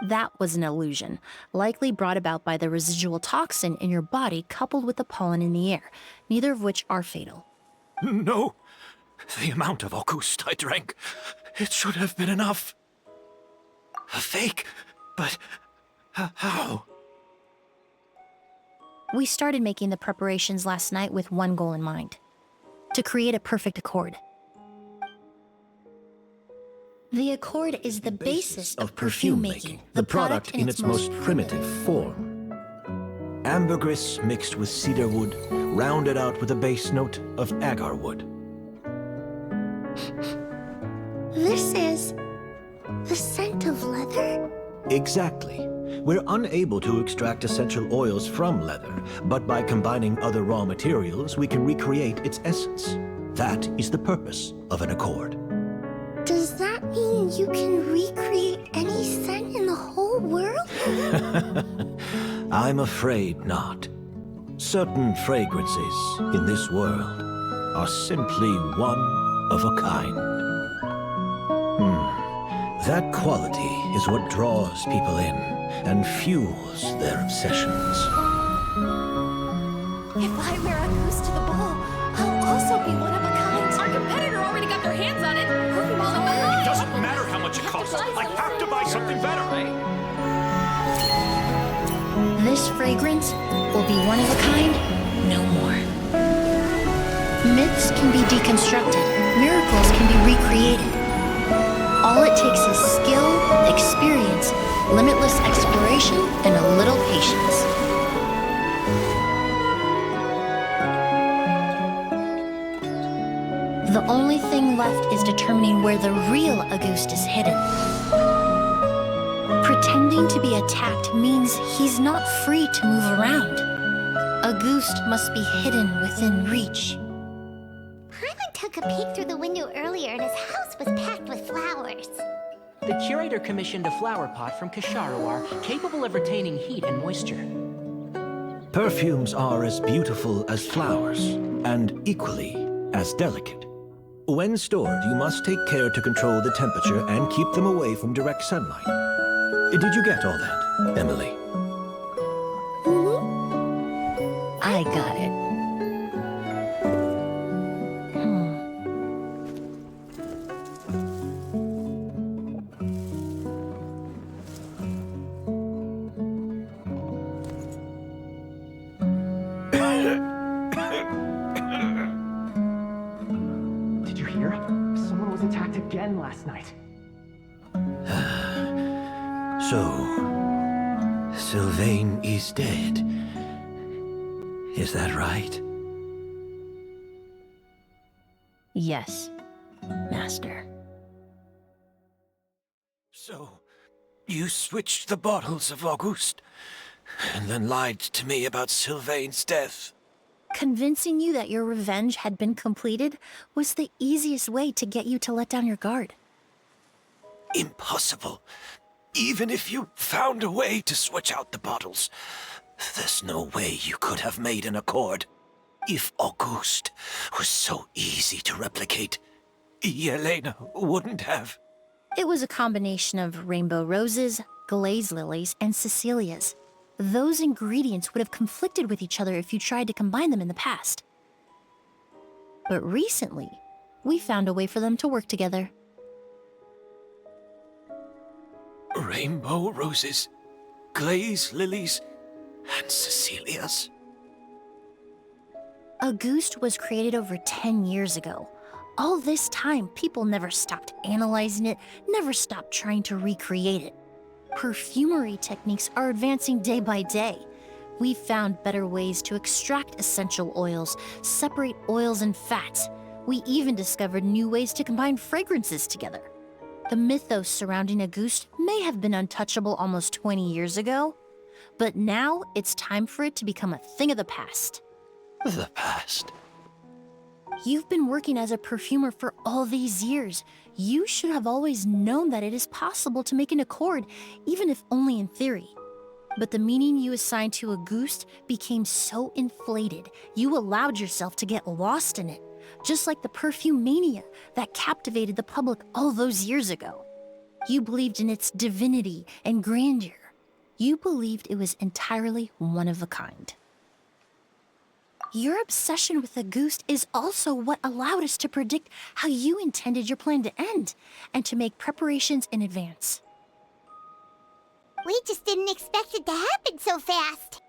That was an illusion, likely brought about by the residual toxin in your body coupled with the pollen in the air, neither of which are fatal. No. The amount of August I drank, it should have been enough. A fake? But how? We started making the preparations last night with one goal in mind: to create a perfect accord. The accord is the basis of perfume making, the product in its most primitive form. Ambergris mixed with cedarwood, rounded out with a base note of agarwood. This is the scent of leather? Exactly. We're unable to extract essential oils from leather, but by combining other raw materials, we can recreate its essence. That is the purpose of an accord. Does that mean you can recreate any scent in the whole world? I'm afraid not. Certain fragrances in this world are simply one of a kind. That quality is what draws people in and fuels their obsessions. If I wear a goose to the ball, I'll also be one of a kind. Our competitor already got their hands on it. It doesn't matter how much it costs. I have to buy something better. This fragrance will be one of a kind, no more. Myths can be deconstructed, miracles can be recreated. All it takes is skill, experience, limitless exploration, and a little patience. The only thing left is determining where the real Auguste is hidden. Pretending to be attacked means he's not free to move around. Auguste must be hidden within reach. Paimon took a peek through the window earlier and his house was packed with flowers. The curator commissioned a flower pot from Kasharawar capable of retaining heat and moisture. Perfumes are as beautiful as flowers, and equally as delicate. When stored, you must take care to control the temperature and keep them away from direct sunlight. Did you get all that, Emilie? I got it. Did you hear? Someone was attacked again last night. So, Sylvain is dead. Is that right? Yes, Master. So, you switched the bottles of Auguste, and then lied to me about Sylvain's death. Convincing you that your revenge had been completed was the easiest way to get you to let down your guard. Impossible. Even if you found a way to switch out the bottles, there's no way you could have made an accord. If Auguste was so easy to replicate, Yelena wouldn't have. It was a combination of rainbow roses, glaze lilies, and Cecilias. Those ingredients would have conflicted with each other if you tried to combine them in the past. But recently, we found a way for them to work together. Rainbow roses, glaze lilies, and Cecilias. Auguste was created over 10 years ago. All this time, people never stopped analyzing it, never stopped trying to recreate it. Perfumery techniques are advancing day by day. We've found better ways to extract essential oils, separate oils and fats. We even discovered new ways to combine fragrances together. The mythos surrounding Auguste may have been untouchable almost 20 years ago, but now it's time for it to become a thing of the past. The past? You've been working as a perfumer for all these years. You should have always known that it is possible to make an accord, even if only in theory. But the meaning you assigned to Auguste became so inflated, you allowed yourself to get lost in it, just like the perfume mania that captivated the public all those years ago. You believed in its divinity and grandeur. You believed it was entirely one of a kind. Your obsession with Auguste is also what allowed us to predict how you intended your plan to end, and to make preparations in advance. We just didn't expect it to happen so fast.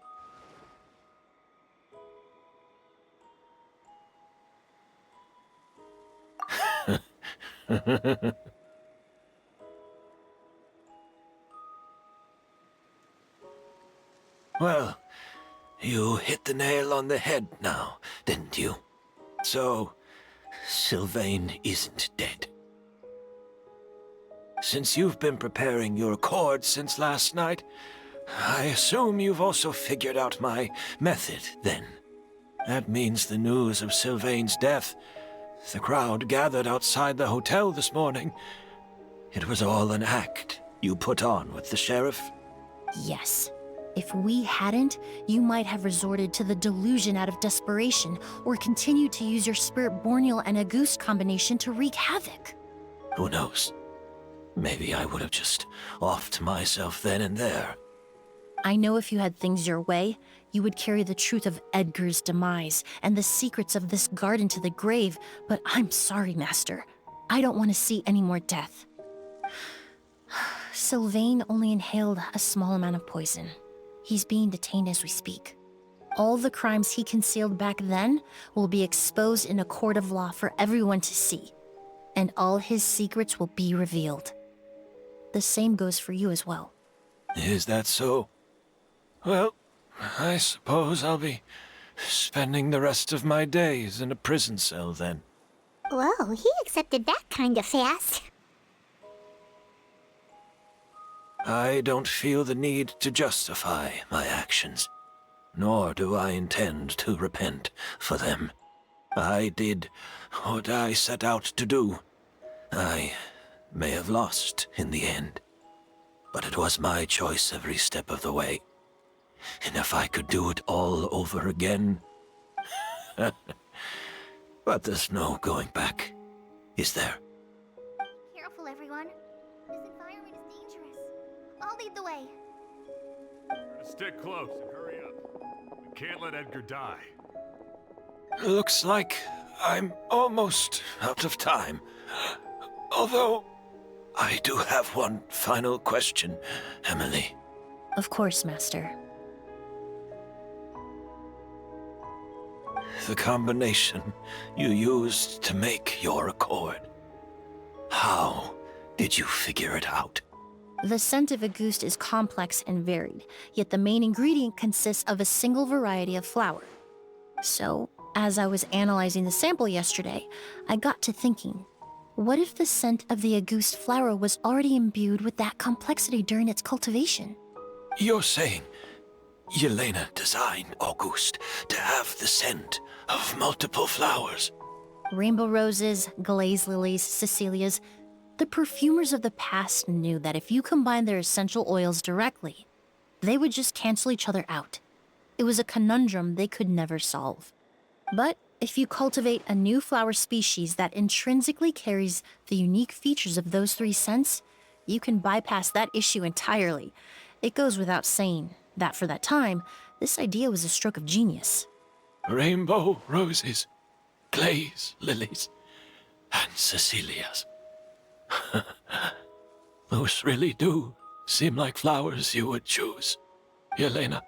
Well, you hit the nail on the head now, didn't you? So, Sylvain isn't dead. Since you've been preparing your cord since last night, I assume you've also figured out my method, then. That means the news of Sylvain's death. The crowd gathered outside the hotel this morning. It was all an act you put on with the sheriff? Yes. If we hadn't, you might have resorted to the delusion out of desperation, or continued to use your Spirit Borneal and Auguste combination to wreak havoc. Who knows? Maybe I would have just offed myself then and there. I know if you had things your way, you would carry the truth of Edgar's demise and the secrets of this garden to the grave, but I'm sorry, Master. I don't want to see any more death. Sylvain only inhaled a small amount of poison. He's being detained as we speak. All the crimes he concealed back then will be exposed in a court of law for everyone to see, and all his secrets will be revealed. The same goes for you as well. Is that so? Well, I suppose I'll be spending the rest of my days in a prison cell then. Whoa, he accepted that kind of fast. I don't feel the need to justify my actions, nor do I intend to repent for them. I did what I set out to do. I may have lost in the end, but it was my choice every step of the way. And if I could do it all over again... But there's no going back, is there? Careful, everyone. This environment is dangerous. I'll lead the way. Stick close and hurry up. We can't let Edgar die. Looks like I'm almost out of time. Although, I do have one final question, Emilie. Of course, Master. The combination you used to make your accord. How did you figure it out? The scent of Auguste is complex and varied, yet the main ingredient consists of a single variety of flower. So, as I was analyzing the sample yesterday, I got to thinking, what if the scent of the Auguste flower was already imbued with that complexity during its cultivation? You're saying Yelena designed Auguste to have the scent of multiple flowers? Rainbow roses, glaze lilies, Cecilias. The perfumers of the past knew that if you combined their essential oils directly, they would just cancel each other out. It was a conundrum they could never solve. But if you cultivate a new flower species that intrinsically carries the unique features of those three scents, you can bypass that issue entirely. It goes without saying that for that time, this idea was a stroke of genius. Rainbow roses, glaze lilies, and Cecilias. Those really do seem like flowers you would choose, Yelena.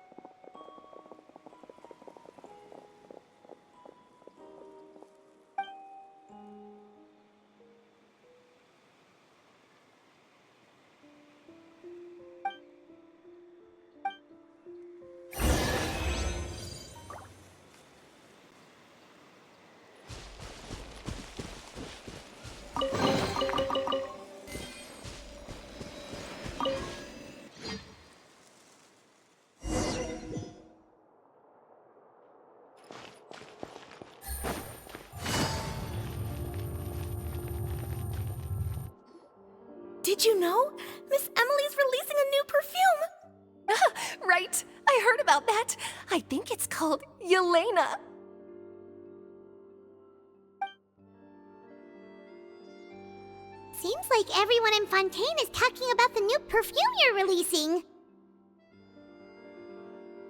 Did you know? Miss Emilie's releasing a new perfume! Right, I heard about that. I think it's called Yelena. Seems like everyone in Fontaine is talking about the new perfume you're releasing.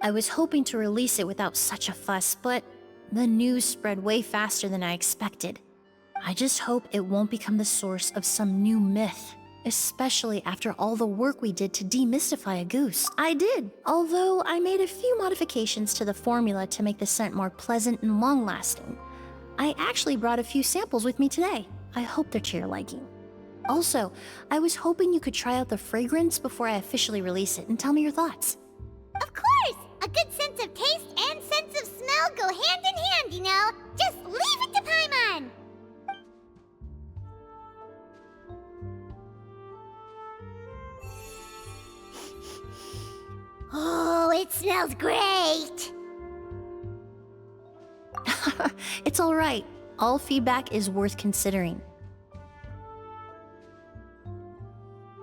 I was hoping to release it without such a fuss, but the news spread way faster than I expected. I just hope it won't become the source of some new myth, especially after all the work we did to demystify a goose. I did, although I made a few modifications to the formula to make the scent more pleasant and long-lasting. I actually brought a few samples with me today. I hope they're to your liking. Also, I was hoping you could try out the fragrance before I officially release it and tell me your thoughts. Of course! A good sense of taste and sense of smell go hand in hand, you know? Just leave it to Paimon! Oh, it smells great! It's alright. All feedback is worth considering.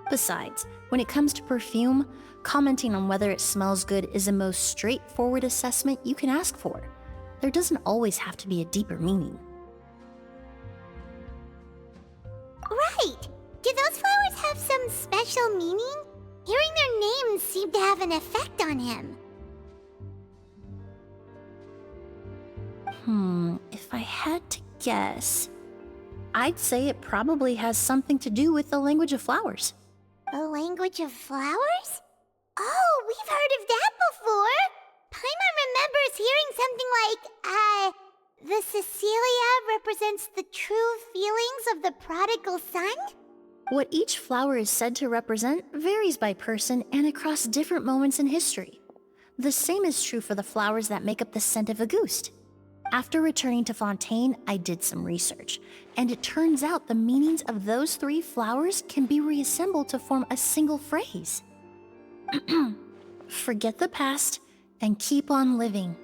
Besides, when it comes to perfume, commenting on whether it smells good is the most straightforward assessment you can ask for. There doesn't always have to be a deeper meaning. Right! Do those flowers have some special meaning? Hearing their names seemed to have an effect on him. If I had to guess, I'd say it probably has something to do with the language of flowers. The language of flowers? Oh, we've heard of that before! Paimon remembers hearing something like, the Cecilia represents the true feelings of the prodigal son? What each flower is said to represent varies by person and across different moments in history. The same is true for the flowers that make up the scent of a goose. After returning to Fontaine, I did some research, and it turns out the meanings of those 3 flowers can be reassembled to form a single phrase. Forget the past and keep on living.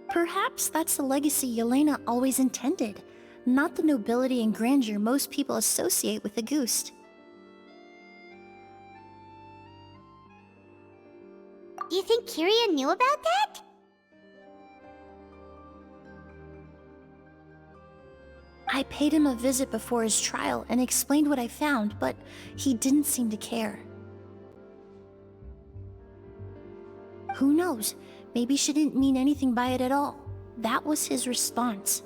Perhaps that's the legacy Yelena always intended, not the nobility and grandeur most people associate with a goose. Do you think Kyria knew about that? I paid him a visit before his trial and explained what I found, but he didn't seem to care. Who knows? Maybe she didn't mean anything by it at all. That was his response.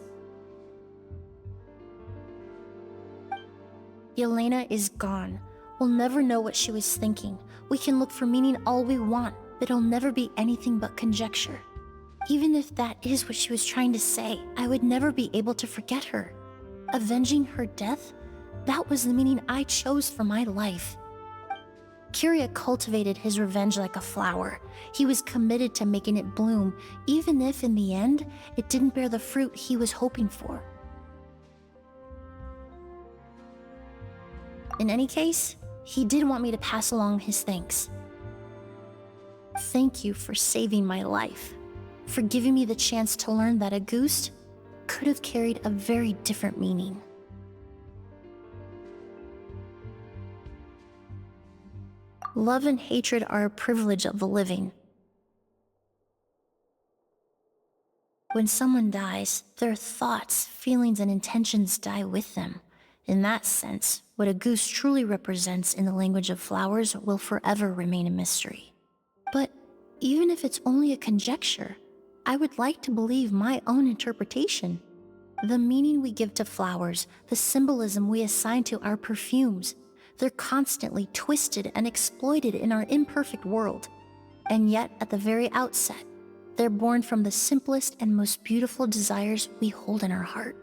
Yelena is gone. We'll never know what she was thinking. We can look for meaning all we want, but it'll never be anything but conjecture. Even if that is what she was trying to say, I would never be able to forget her. Avenging her death? That was the meaning I chose for my life. Kyria cultivated his revenge like a flower. He was committed to making it bloom, even if in the end, it didn't bear the fruit he was hoping for. In any case, he did want me to pass along his thanks. Thank you for saving my life, for giving me the chance to learn that a goose could have carried a very different meaning. Love and hatred are a privilege of the living. When someone dies, their thoughts, feelings, and intentions die with them. In that sense, what a goose truly represents in the language of flowers will forever remain a mystery. But even if it's only a conjecture, I would like to believe my own interpretation. The meaning we give to flowers, the symbolism we assign to our perfumes, they're constantly twisted and exploited in our imperfect world. And yet, at the very outset, they're born from the simplest and most beautiful desires we hold in our heart.